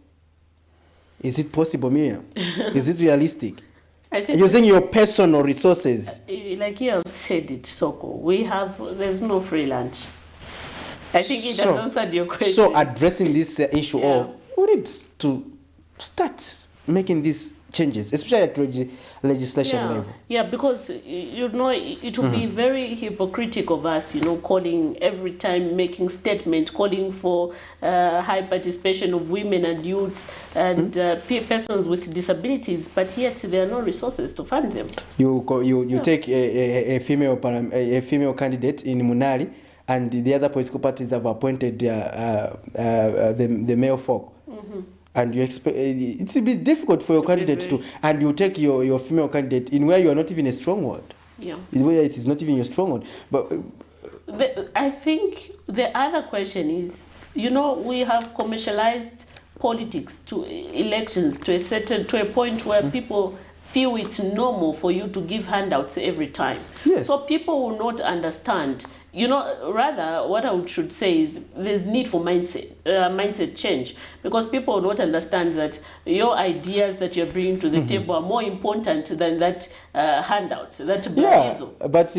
Is it possible, Miriam? Is it realistic? I think using your personal resources. Like you have said it, Soko, there's no free lunch. I think it has answered your question. So addressing this issue, we need to start making these changes, especially at legislation level. Yeah, because it would be very hypocritical of us, calling every time, making statement, calling for high participation of women and youths and persons with disabilities, but yet there are no resources to fund them. You take a female candidate in Munari, and the other political parties have appointed the male folk. And you expect it's a bit difficult for your candidate to, and you take your female candidate in where you are not even a strong one. Yeah. In where it is not even your strong one. But I think the other question is, we have commercialized politics to elections to a point where people feel it's normal for you to give handouts every time. Yes. So people will not understand. Rather, what I should say is there's need for mindset change, because people will not understand that your ideas that you're bringing to the table are more important than that handout, that blazo. But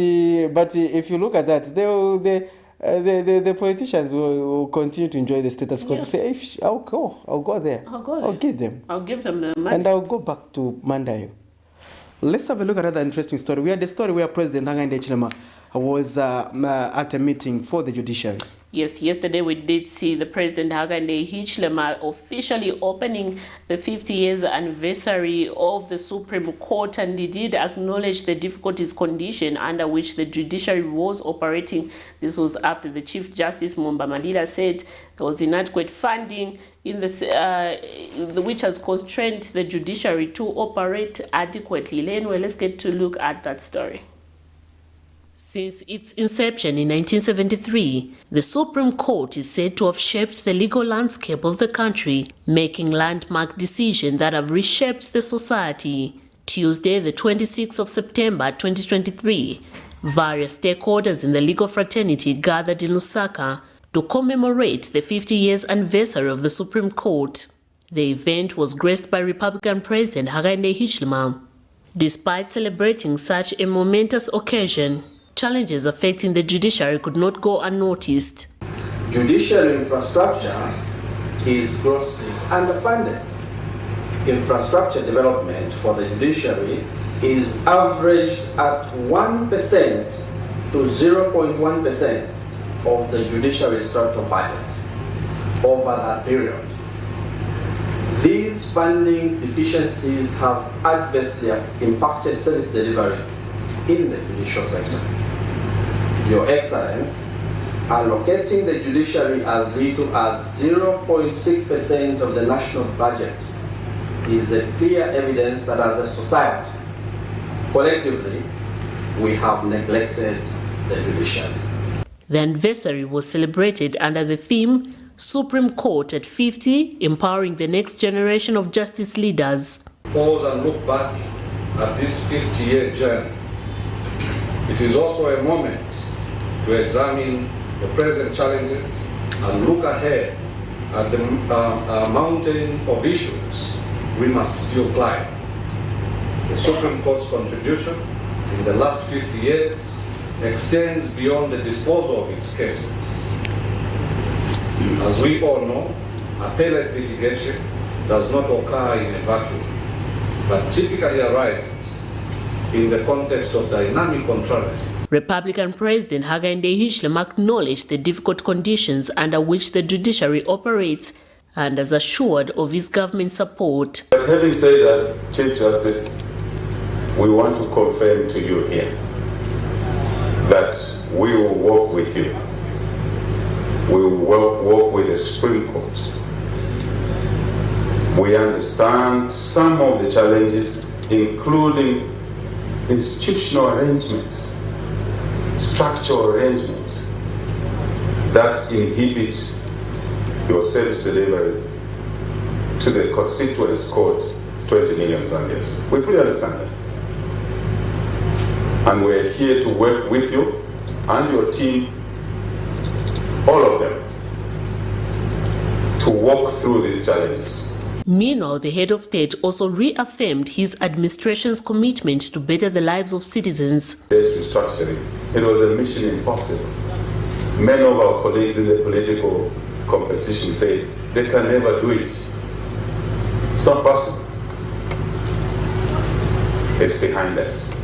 if you look at that, the politicians will continue to enjoy the status quo. Say, I'll go there. I'll give them the money. And I'll go back to Mandayo. Let's have a look at another interesting story. We had the story where President Hakainde Hichilema was at a meeting for the judiciary. Yes, yesterday we did see the President Hakainde Hichilema officially opening the 50 years anniversary of the Supreme Court, and he did acknowledge the difficulties condition under which the judiciary was operating. This was after the Chief Justice Mumba Malila said there was inadequate funding which has constrained the judiciary to operate adequately. Anyway, let's get to look at that story. Since its inception in 1973, the Supreme Court is said to have shaped the legal landscape of the country, making landmark decisions that have reshaped the society. Tuesday, the 26th of September 2023, various stakeholders in the legal fraternity gathered in Lusaka to commemorate the 50 years anniversary of the Supreme Court. The event was graced by Republican President Hakainde Hichilema. Despite celebrating such a momentous occasion, challenges affecting the judiciary could not go unnoticed. Judicial infrastructure is grossly underfunded. Infrastructure development for the judiciary is averaged at 1% to 0.1% of the judiciary's total budget over that period. These funding deficiencies have adversely impacted service delivery in the judicial sector. Your Excellence, allocating the judiciary as little as 0.6% of the national budget is a clear evidence that as a society, collectively, we have neglected the judiciary. The anniversary was celebrated under the theme Supreme Court at 50, empowering the next generation of justice leaders. Pause and look back at this 50-year journey. It is also a moment to examine the present challenges and look ahead at the mountain of issues we must still climb. The Supreme Court's contribution in the last 50 years extends beyond the disposal of its cases. As we all know, appellate litigation does not occur in a vacuum, but typically arises in the context of dynamic controversy. Republican President Hakainde Hichilema acknowledged the difficult conditions under which the judiciary operates and is assured of his government support. But having said that, Chief Justice, we want to confirm to you here that we will work with you. We will work with the Supreme Court. We understand some of the challenges, including institutional arrangements, structural arrangements that inhibit your service delivery to the constituents called 20 million Zambians. We fully understand that. And we're here to work with you and your team all of them, to walk through these challenges. Meanwhile, the head of state also reaffirmed his administration's commitment to better the lives of citizens. Debt restructuring, it was a mission impossible. Many of our colleagues in the political competition say they can never do it. It's not possible. It's behind us.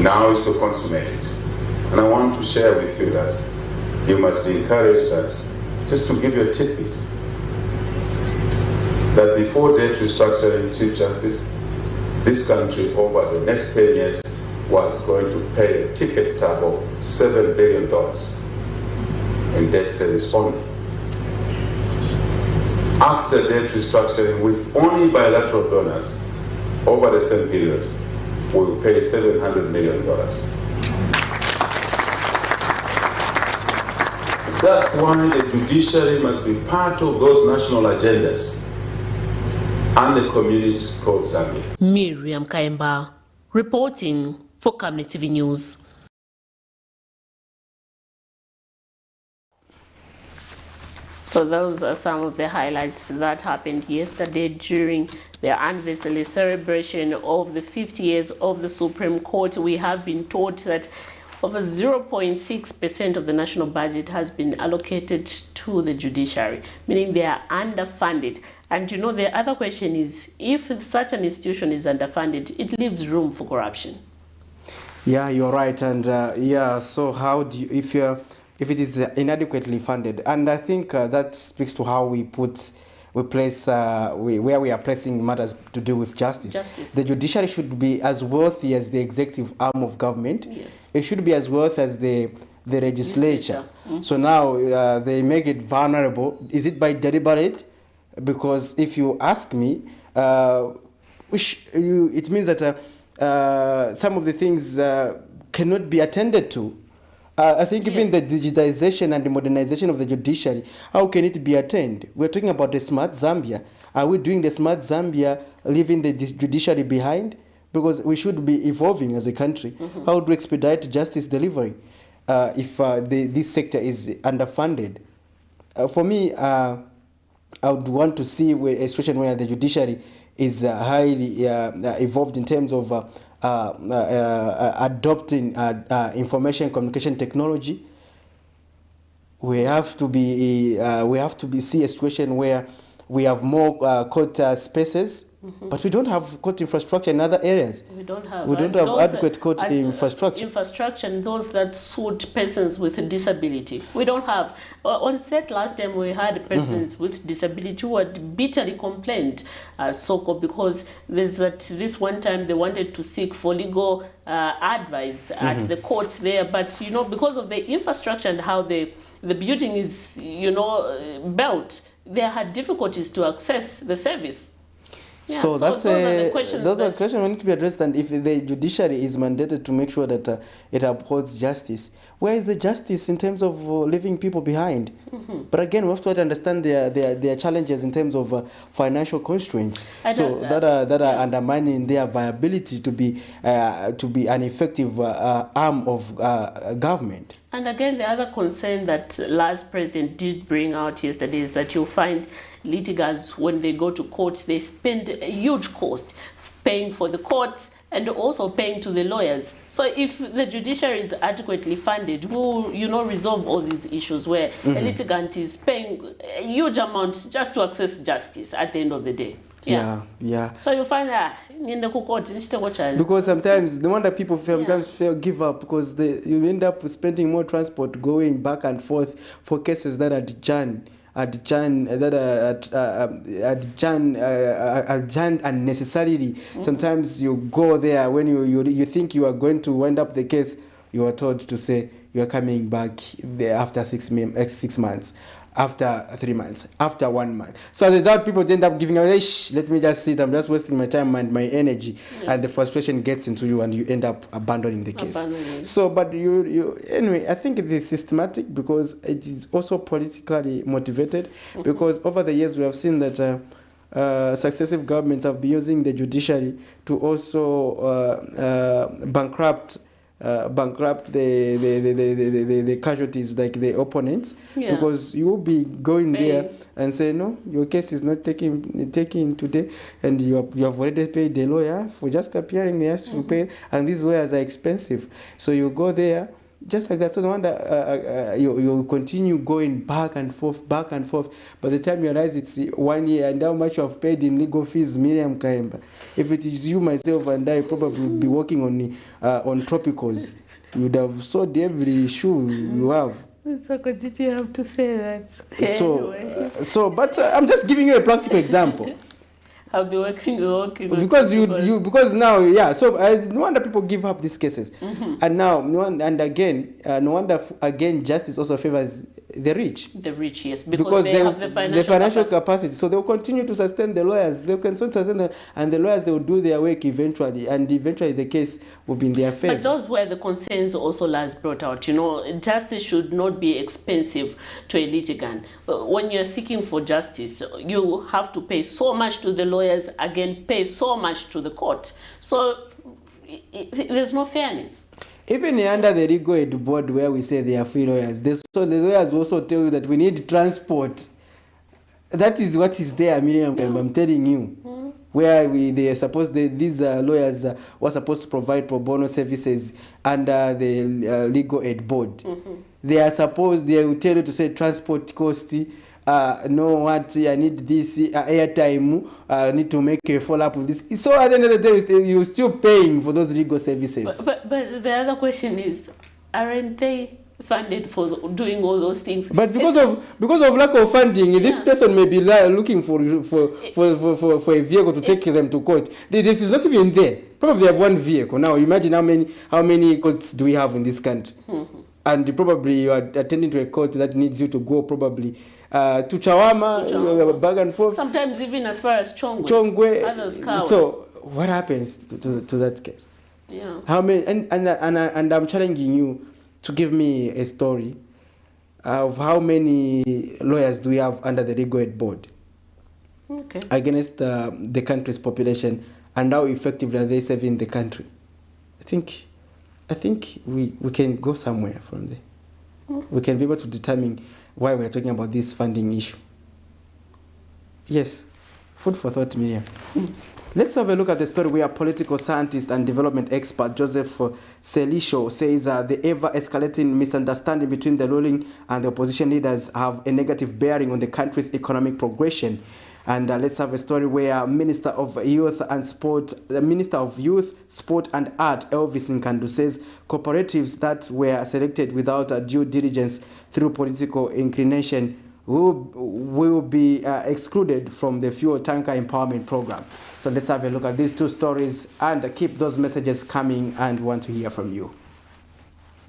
Now is to consummate it. And I want to share with you that you must be encouraged that, just to give you a tidbit, that before debt restructuring, Chief Justice, this country over the next 10 years was going to pay a ticket tab of $7 billion in debt service only. After debt restructuring, with only bilateral donors, over the same period, we will pay $700 million. That's why the judiciary must be part of those national agendas and the community called Zambia. Miriam Kaimba, reporting for Camnet TV News. So those are some of the highlights that happened yesterday during the anniversary celebration of the 50 years of the Supreme Court. We have been told that over 0.6% of the national budget has been allocated to the judiciary, meaning they are underfunded. And you know, the other question is, if such an institution is underfunded, it leaves room for corruption. Yeah, you're right. And yeah, so how do you, if it is inadequately funded? And I think that speaks to how we place where we are placing matters to do with justice. The judiciary should be as wealthy as the executive arm of government. Yes. It should be as wealthy as the legislature. Mm-hmm. So now they make it vulnerable. Is it by deliberate? Because if you ask me, it means that some of the things cannot be attended to. I think even the digitization and the modernization of the judiciary, how can it be attained? We're talking about the smart Zambia. Are we doing the smart Zambia, leaving the judiciary behind? Because we should be evolving as a country. Mm-hmm. How do we expedite justice delivery if this sector is underfunded? For me, I would want to see a situation where the judiciary is highly evolved in terms of adopting information communication technology. We have to see a situation where we have more court spaces, but we don't have court infrastructure in other areas. We don't have adequate court infrastructure. Infrastructure and those that suit persons with a disability. We don't have. On set last time we had persons with disability who had bitterly complained, so-called, because there's this one time they wanted to seek for legal advice at the courts there, but you know, because of the infrastructure and how the building is, you know, built, they had difficulties to access the service. Yeah, so those are the questions that need to be addressed. And if the judiciary is mandated to make sure that it upholds justice, where is the justice in terms of leaving people behind? But again, we have to understand their challenges in terms of financial constraints, that are undermining their viability to be an effective arm of government. And again, the other concern that last president did bring out yesterday is that you'll find litigants, when they go to court, they spend a huge cost paying for the courts and also paying to the lawyers. So if the judiciary is adequately funded, we'll, you know, resolve all these issues where a litigant is paying a huge amount just to access justice at the end of the day. Yeah. So you find because sometimes no wonder people give up, because you end up spending more transport going back and forth for cases that are adjourned unnecessarily. Sometimes you go there when you think you are going to wind up the case, you are told to say you are coming back there after 6 months. After 3 months, after 1 month. So as a result, people end up giving up, let me just sit, I'm just wasting my time and my energy, and the frustration gets into you and you end up abandoning the case. So, but anyway, I think it is systematic because it is also politically motivated, because over the years we have seen that successive governments have been using the judiciary to also bankrupt bankrupt the casualties, like the opponents, because you will be going there and say, no, your case is not taken today, and you have already paid the lawyer for just appearing. He has to pay, and these lawyers are expensive. So you go there just like that. So no wonder you continue going back and forth. By the time you realize it's 1 year, and how much you have paid in legal fees, Miriam Kaemba. If it is you, myself, and I, probably would be working on tropicals. You would have sold every shoe you have. So did you have to say that? But I'm just giving you a practical example. I'll be working because because now, so no wonder people give up these cases. And now no wonder again justice also favors the rich. The rich, yes, because they have the financial capacity. So they'll continue to sustain the lawyers. They can sustain them, and the lawyers, they will do their work eventually, and eventually the case will be in their favor. But those were the concerns also last brought out. Justice should not be expensive to a litigant. When you're seeking for justice, you have to pay so much to the lawyers, again pay so much to the court. So there's no fairness. Even under the legal aid board, where we say they are free lawyers, so the lawyers also tell you that we need transport. That is what is there, Miriam. I'm telling you, where these lawyers were supposed to provide pro bono services under the legal aid board. They will tell you to say transport cost. I need this airtime, I need to make a follow-up with this. So at the end of the day, you're still paying for those legal services. But the other question is, aren't they funded for doing all those things? But because of lack of funding, this person may be looking for a vehicle to take them to court. This is not even there. Probably they have one vehicle. Now imagine how many courts do we have in this country? And probably you are attending to a court that needs you to go probably to Chawama, back and forth. Sometimes even as far as Chongwe. So what happens to that case? Yeah. How many? And I'm challenging you to give me a story of how many lawyers do we have under the legal aid board against the country's population, and how effectively are they serving the country? I think we can go somewhere from there. We can be able to determine why we're talking about this funding issue. Yes, food for thought, Miriam. Let's have a look at the story where political scientist and development expert Joseph Selisho says the ever-escalating misunderstanding between the ruling and the opposition leaders have a negative bearing on the country's economic progression. And let's have a story where Minister of Youth, Sport and Art, Elvis Nkandu, says cooperatives that were selected without due diligence through political inclination will be excluded from the fuel tanker empowerment program. So let's have a look at these two stories and keep those messages coming, and want to hear from you.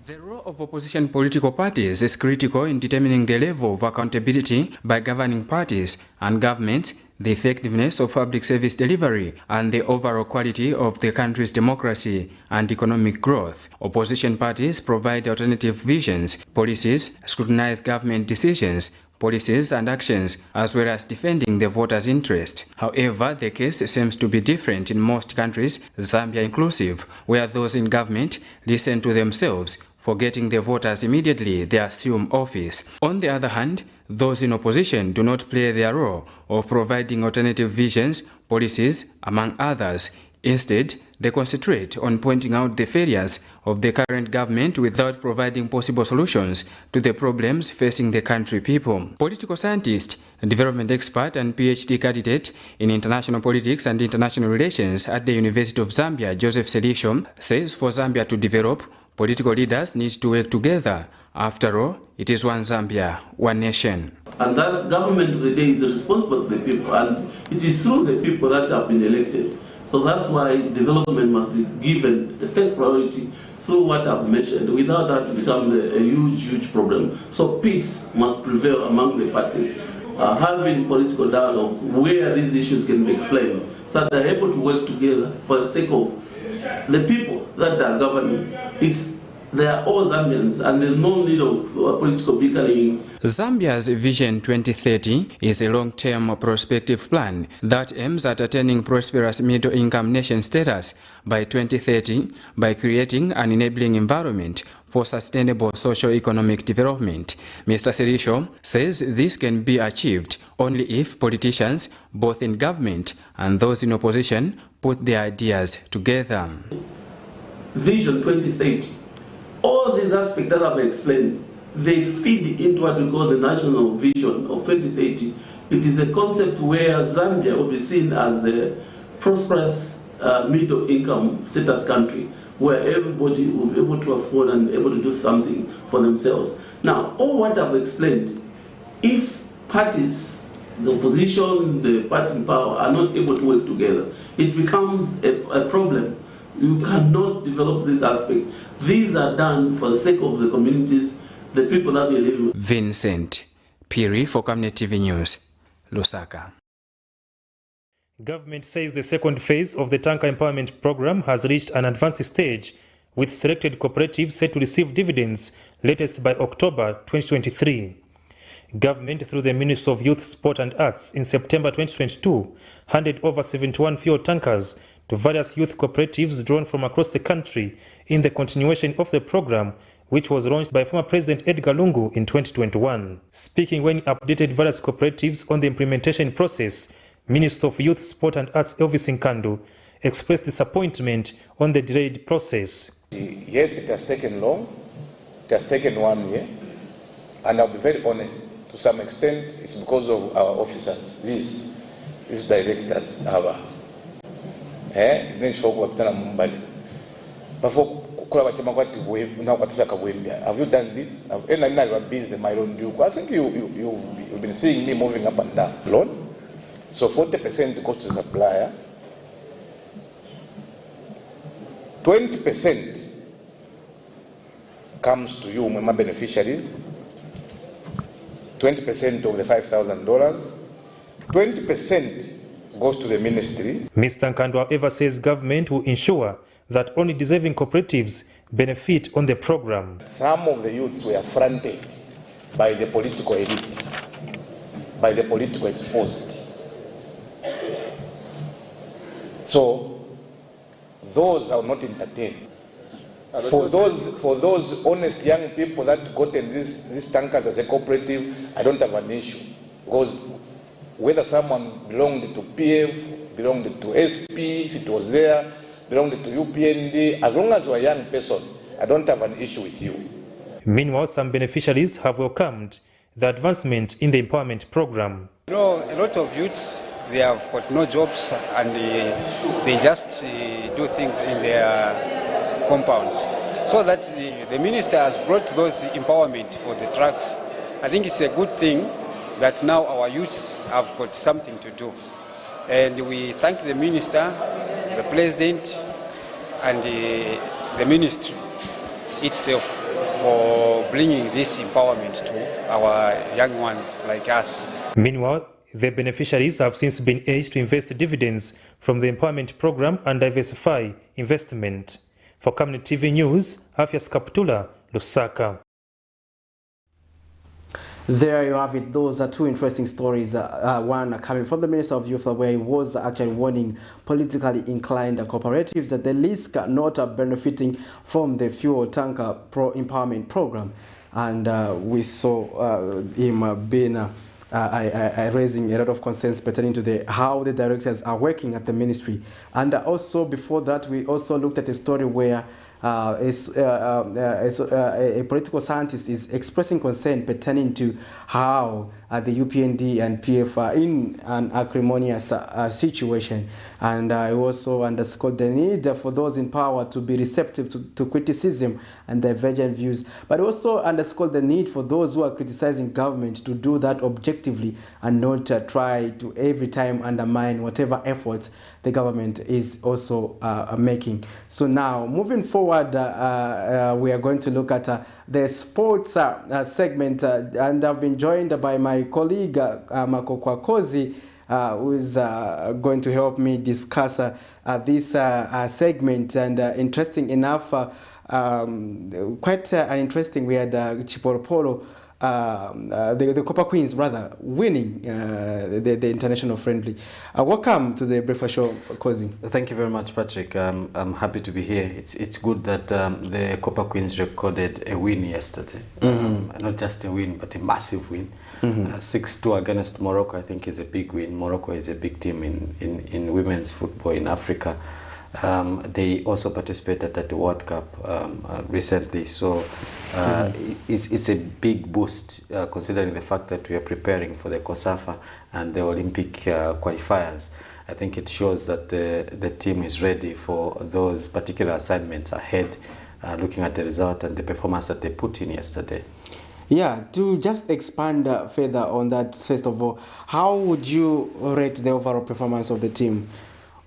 The role of opposition political parties is critical in determining the level of accountability by governing parties and governments, the effectiveness of public service delivery, and the overall quality of the country's democracy and economic growth. Opposition parties provide alternative visions, policies, scrutinize government decisions, policies and actions, as well as defending the voters' interest. However, the case seems to be different in most countries, Zambia inclusive, where those in government listen to themselves, forgetting the voters immediately they assume office. On the other hand, those in opposition do not play their role of providing alternative visions, policies, among others. Instead, they concentrate on pointing out the failures of the current government without providing possible solutions to the problems facing the country people. Political scientist, development expert and PhD candidate in international politics and international relations at the University of Zambia, Joseph Selisho, says for Zambia to develop, political leaders need to work together. After all, it is one Zambia, one nation. And that government of the day is responsible to the people, and it is through the people that have been elected. So that's why development must be given the first priority through what I've mentioned, without that to become a huge problem. So peace must prevail among the parties, having political dialogue where these issues can be explained, so that they're able to work together for the sake of the people that they are governing. It's They are all Zambians, and there's no need of political bickering. Zambia's Vision 2030 is a long-term prospective plan that aims at attaining prosperous middle-income nation status by 2030 by creating an enabling environment for sustainable socio-economic development. Mr. Serisho says this can be achieved only if politicians, both in government and those in opposition, put their ideas together. Vision 2030. All these aspects that I've explained, they feed into what we call the national vision of 2030. It is a concept where Zambia will be seen as a prosperous middle-income status country, where everybody will be able to afford and able to do something for themselves. Now, all what I've explained, if parties, the opposition, the party in power are not able to work together, it becomes a problem. You cannot develop this aspect. These are done for the sake of the communities, the people that we live with. Vincent Piri for Camnet TV News, Lusaka. Government says the second phase of the tanker empowerment program has reached an advanced stage, with selected cooperatives set to receive dividends latest by October 2023. Government, through the Ministry of Youth, Sport and Arts, in September 2022, handed over 71 fuel tankers to various youth cooperatives drawn from across the country in the continuation of the program, which was launched by former President Edgar Lungu in 2021. Speaking when he updated various cooperatives on the implementation process, Minister of Youth, Sport and Arts Elvis Nkandu expressed disappointment on the delayed process. Yes, it has taken long. It has taken 1 year. And I'll be very honest, to some extent, it's because of our officers, these directors, have you done this? I think you've been seeing me moving up and down. Loan. So 40% goes to the supplier, 20% comes to you, my beneficiaries, 20% of the $5,000, 20% goes to the ministry. Mr. Nkandu, however, says government will ensure that only deserving cooperatives benefit on the program. Some of the youths were fronted by the political elite, by the political exposed. So those are not entertained. For those honest young people that got in these tankers as a cooperative, I don't have an issue, because whether someone belonged to PF, belonged to SP, if it was there, belonged to UPND, as long as you're a young person, I don't have an issue with you. Meanwhile, some beneficiaries have welcomed the advancement in the empowerment program. You know, a lot of youths, they have got no jobs and they just do things in their compounds. So that the minister has brought those empowerment for the trucks. I think it's a good thing that now our youths have got something to do. And we thank the minister, the president, and the ministry itself for bringing this empowerment to our young ones like us. Meanwhile, the beneficiaries have since been urged to invest dividends from the empowerment program and diversify investment. For Camnet TV News, Afias Kaptula, Lusaka. There you have it. Those are two interesting stories. One coming from the Minister of Youth, where he was actually warning politically inclined cooperatives that the least are not benefiting from the fuel tanker empowerment program. And we saw him being raising a lot of concerns pertaining to how the directors are working at the ministry. And also before that, we also looked at a story where a political scientist is expressing concern pertaining to how the UPND and PF are in an acrimonious situation. And I also underscored the need for those in power to be receptive to criticism and divergent views, but also underscored the need for those who are criticizing government to do that objectively and not try to every time undermine whatever efforts the government is also making. So now, moving forward, we are going to look at the sports segment, and I've been joined by my colleague Makokwa Kozi, who is going to help me discuss this segment. And interesting enough, quite interesting. We had Chiporopolo, the Copper Queens rather, winning the international friendly. Welcome to the Breakfast Show, Kozi. Thank you very much, Patrick. I'm happy to be here. It's good that the Copper Queens recorded a win yesterday. Not just a win, but a massive win. 6-2 against Morocco, I think, is a big win. Morocco is a big team in women's football in Africa. They also participated at the World Cup recently, so it's a big boost considering the fact that we are preparing for the COSAFA and the Olympic qualifiers. I think it shows that the team is ready for those particular assignments ahead, looking at the result and the performance that they put in yesterday. Yeah, to just expand further on that, first of all, how would you rate the overall performance of the team?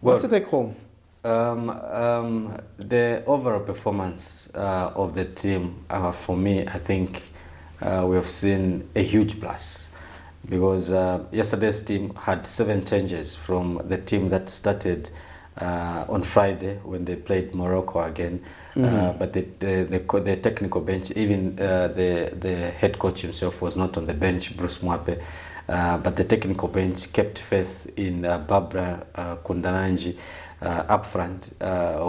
What's the take home? The overall performance of the team, for me, I think we have seen a huge plus, because yesterday's team had 7 changes from the team that started on Friday when they played Morocco again. But the technical bench, even the head coach himself was not on the bench, Bruce Mwape, but the technical bench kept faith in Barbara Kundananji up front,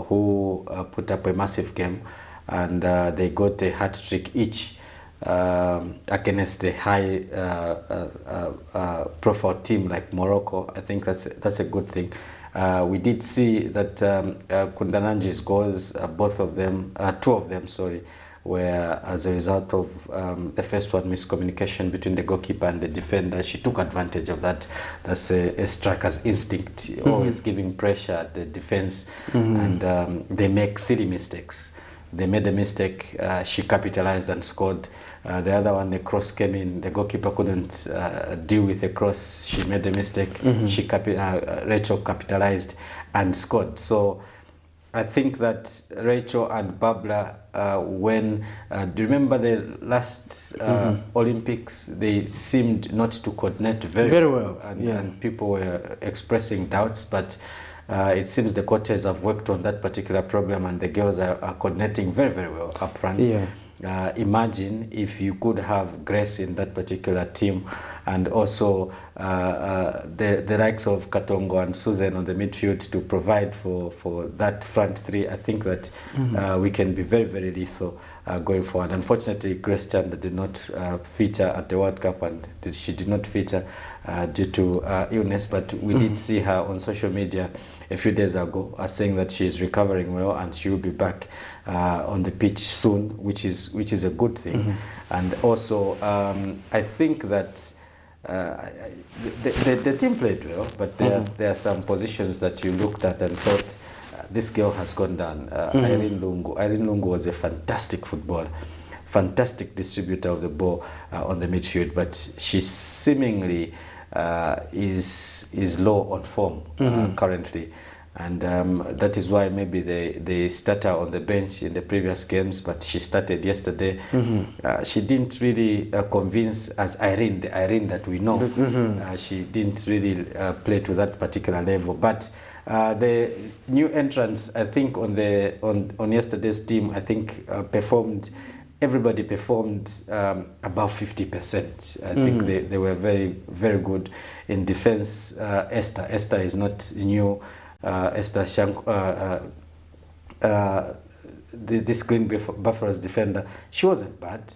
who put up a massive game, and they got a hat-trick each against a high profile team like Morocco. I think that's a good thing. We did see that Kundananji's goals, both of them, 2 of them, sorry, were as a result of the first one, miscommunication between the goalkeeper and the defender. She took advantage of that. That's a striker's instinct, always giving pressure at the defense, and they make silly mistakes. They made a mistake, she capitalized and scored. The other one, the cross came in, the goalkeeper couldn't deal with the cross, she made a mistake, Rachel capitalized and scored. So I think that Rachel and Babla, when, do you remember the last Olympics, they seemed not to coordinate very well. And people were expressing doubts, but it seems the coaches have worked on that particular problem, and the girls are coordinating very well up front. Imagine if you could have Grace in that particular team, and also the likes of Katongo and Susan on the midfield to provide for that front 3. I think that we can be very lethal going forward. Unfortunately, Grace Chanda did not feature at the World Cup, and she did not feature due to illness, but we did see her on social media a few days ago saying that she is recovering well and she will be back on the pitch soon, which is a good thing. And also I think that the team played well, but there are some positions that you looked at and thought, this girl has gone down. Irene Lungu was a fantastic footballer, fantastic distributor of the ball on the midfield, but she seemingly is low on form currently, and that is why maybe they start her on the bench in the previous games, but she started yesterday. She didn't really convince as Irene, the Irene that we know. She didn't really play to that particular level, but the new entrants, I think on yesterday's team, I think everybody performed above 50%. I think they were very good in defense. Esther is not new. Esther Shank, this Green Buffaloes defender, she wasn't bad,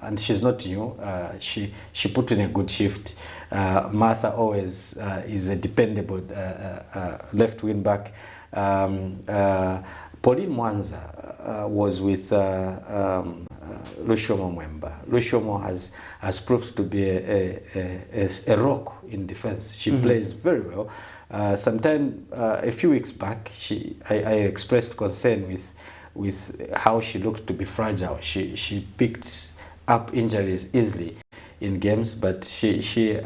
and she's not new. She put in a good shift. Martha always is a dependable left wing back. Pauline Mwanza was with Lushomo Mwemba. Lushomo has proved to be a rock in defense. She plays very well. Sometime a few weeks back, I expressed concern with how she looked to be fragile. She picked up injuries easily in games, but she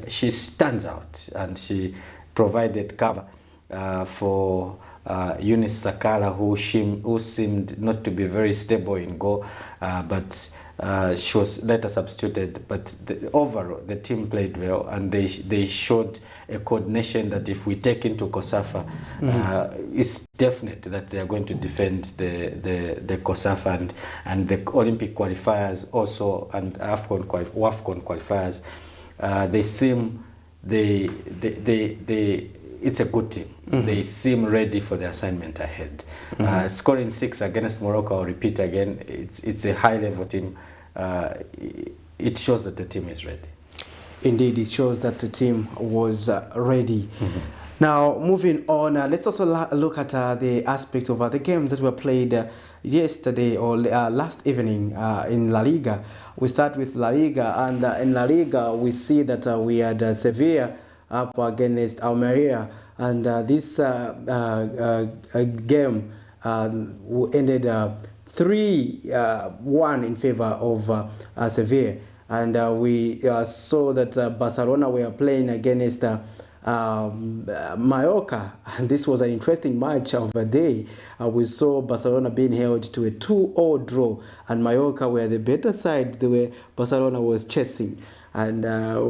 stands out, and she provided cover for Eunice Sakala, who seemed not to be very stable in goal, but she was later substituted, but overall the team played well, and they showed a coordination that if we take into COSAFA, it's definite that they are going to defend the COSAFA and the Olympic qualifiers also, and WAFCON qualifiers. They seem it's a good team. They seem ready for the assignment ahead. Scoring 6 against Morocco, I'll repeat again, it's a high-level team. It shows that the team is ready. Indeed, it shows that the team was ready. Now, moving on, let's also look at the aspect of the games that were played yesterday or last evening in La Liga. We start with La Liga, and in La Liga, we see that we had Sevilla up against Almeria, and this game ended 3-1 in favor of Sevilla. And we saw that Barcelona were playing against Mallorca, and this was an interesting match of the day. We saw Barcelona being held to a 2-2 draw, and Mallorca were the better side the way Barcelona was chasing. And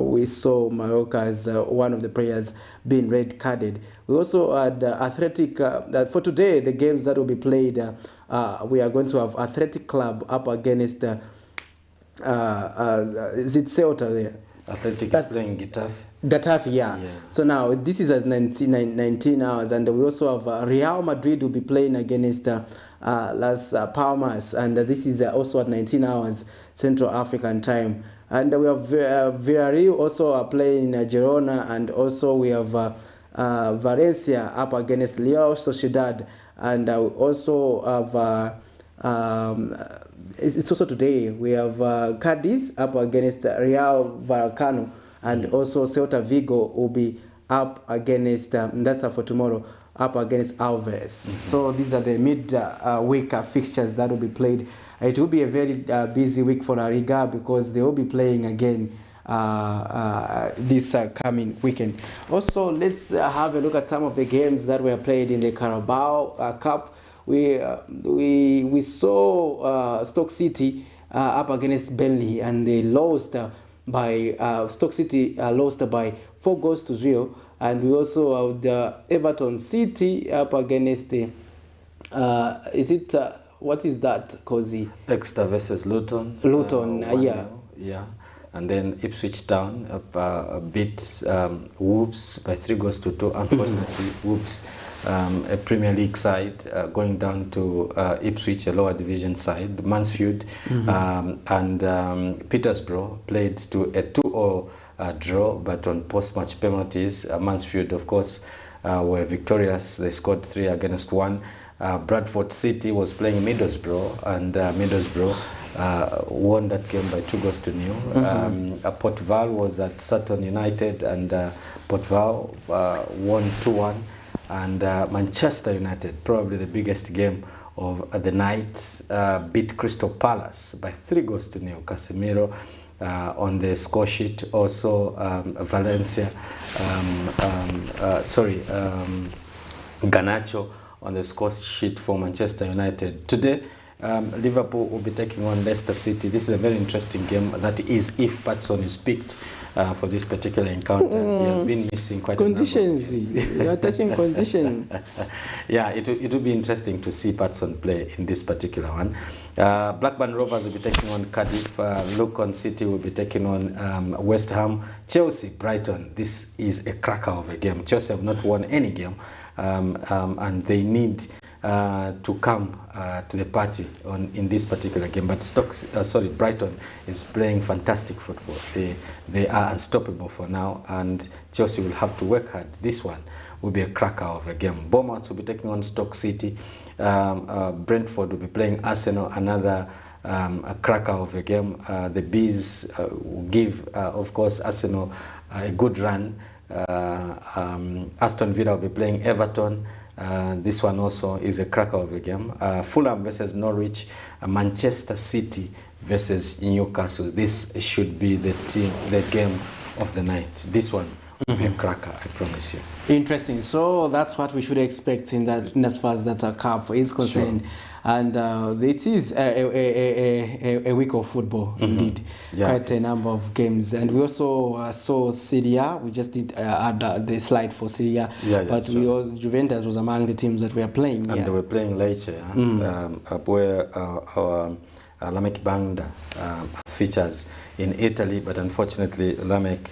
we saw Mallorca as one of the players being red carded. We also had Athletic, for today, the games that will be played, we are going to have Athletic Club up against, is it Ceuta there? Athletic is playing Getafe. Getafe, yeah. So now this is at 19 hours, and we also have Real Madrid will be playing against Las Palmas, and this is also at 19 hours Central African time. And we have Villarreal also playing Girona, and also we have Valencia up against Real Sociedad, and we also have it's also today we have Cadiz up against Real Vallecano, and also Celta Vigo will be up against that's for tomorrow, up against Alves. So these are the mid-week fixtures that will be played. It will be a very busy week for La Liga because they will be playing again this coming weekend. Also, let's have a look at some of the games that were played in the Carabao Cup. We saw Stoke City up against Burnley, and they lost by Stoke City lost by 4-0, and we also had Everton City up against the what is that, Cozy? Exeter versus Luton. Luton, yeah. And then Ipswich Town beat Wolves by 3-2. Unfortunately, Wolves, a Premier League side, going down to Ipswich, a lower division side. Mansfield and Petersborough played to a 2-0 draw, but on post-match penalties. Mansfield, of course, were victorious. They scored 3-1. Bradford City was playing Middlesbrough, and Middlesbrough won that game by 2-0. Port Vale was at Sutton United, and Port Vale won 2-1. And Manchester United, probably the biggest game of the night, beat Crystal Palace by 3-0. Casemiro on the score sheet. Also Valencia, Garnacho on the score sheet for Manchester United. Today, Liverpool will be taking on Leicester City. This is a very interesting game. That is, if Patson is picked for this particular encounter. He has been missing quite conditions. You are touching conditions. Yeah, it will be interesting to see Patson play in this particular one. Blackburn Rovers will be taking on Cardiff. Luton City will be taking on West Ham. Chelsea, Brighton. This is a cracker of a game. Chelsea have not won any game, and they need to come to the party in this particular game. But Brighton is playing fantastic football. They are unstoppable for now, and Chelsea will have to work hard. This one will be a cracker of a game. Bournemouth will be taking on Stoke City. Brentford will be playing Arsenal, another a cracker of a game. The Bees will give, of course, Arsenal a good run. Aston Villa will be playing Everton. This one also is a cracker of a game. Fulham versus Norwich. Manchester City versus Newcastle. This should be the game of the night. This one will be a cracker, I promise you. Interesting. So that's what we should expect in that, in as far as that cup is concerned. Sure. And it is a week of football, indeed. Yeah, quite a number of games. And we also saw Syria. We just did add the slide for Syria. But we also, Juventus was among the teams that were playing. And they were playing Lecce, where our Lamek Banda features in Italy. But unfortunately, Lamek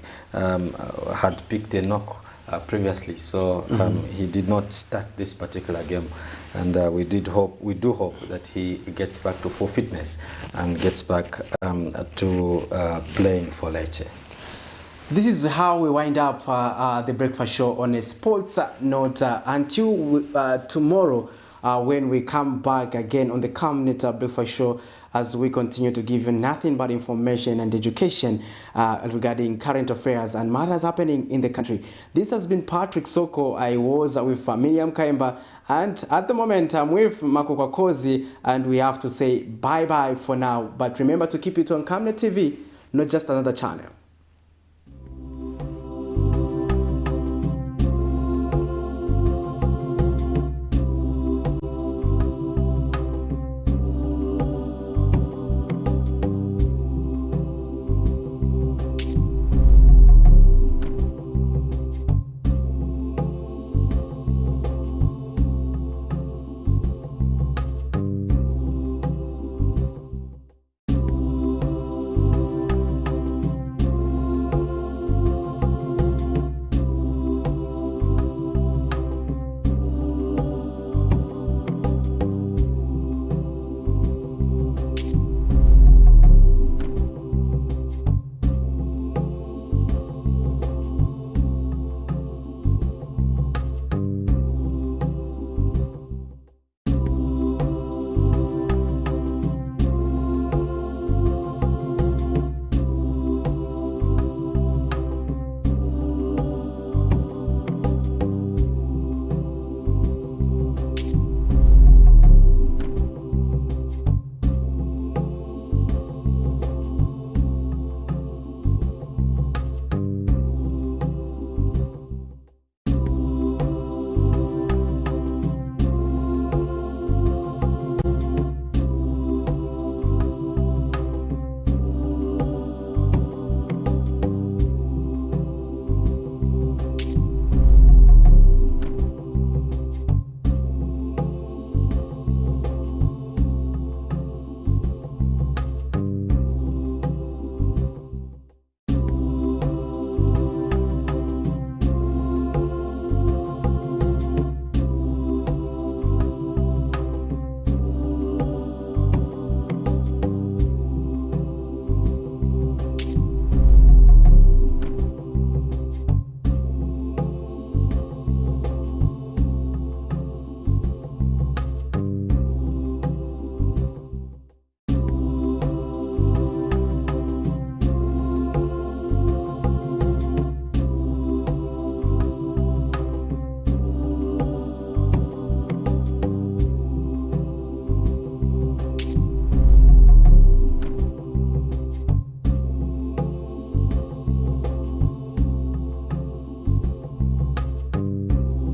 had picked a knock previously, so he did not start this particular game, and we do hope that he gets back to full fitness and gets back to playing for Lecce. This is how we wind up the breakfast show on a sports note until tomorrow when we come back again on the Camnet breakfast show, as we continue to give you nothing but information and education regarding current affairs and matters happening in the country. This has been Patrick Soko. I was with Miriam Kaimba, and at the moment I'm with Makoka Kozi, and we have to say bye-bye for now. But remember to keep it on Camnet TV, not just another channel.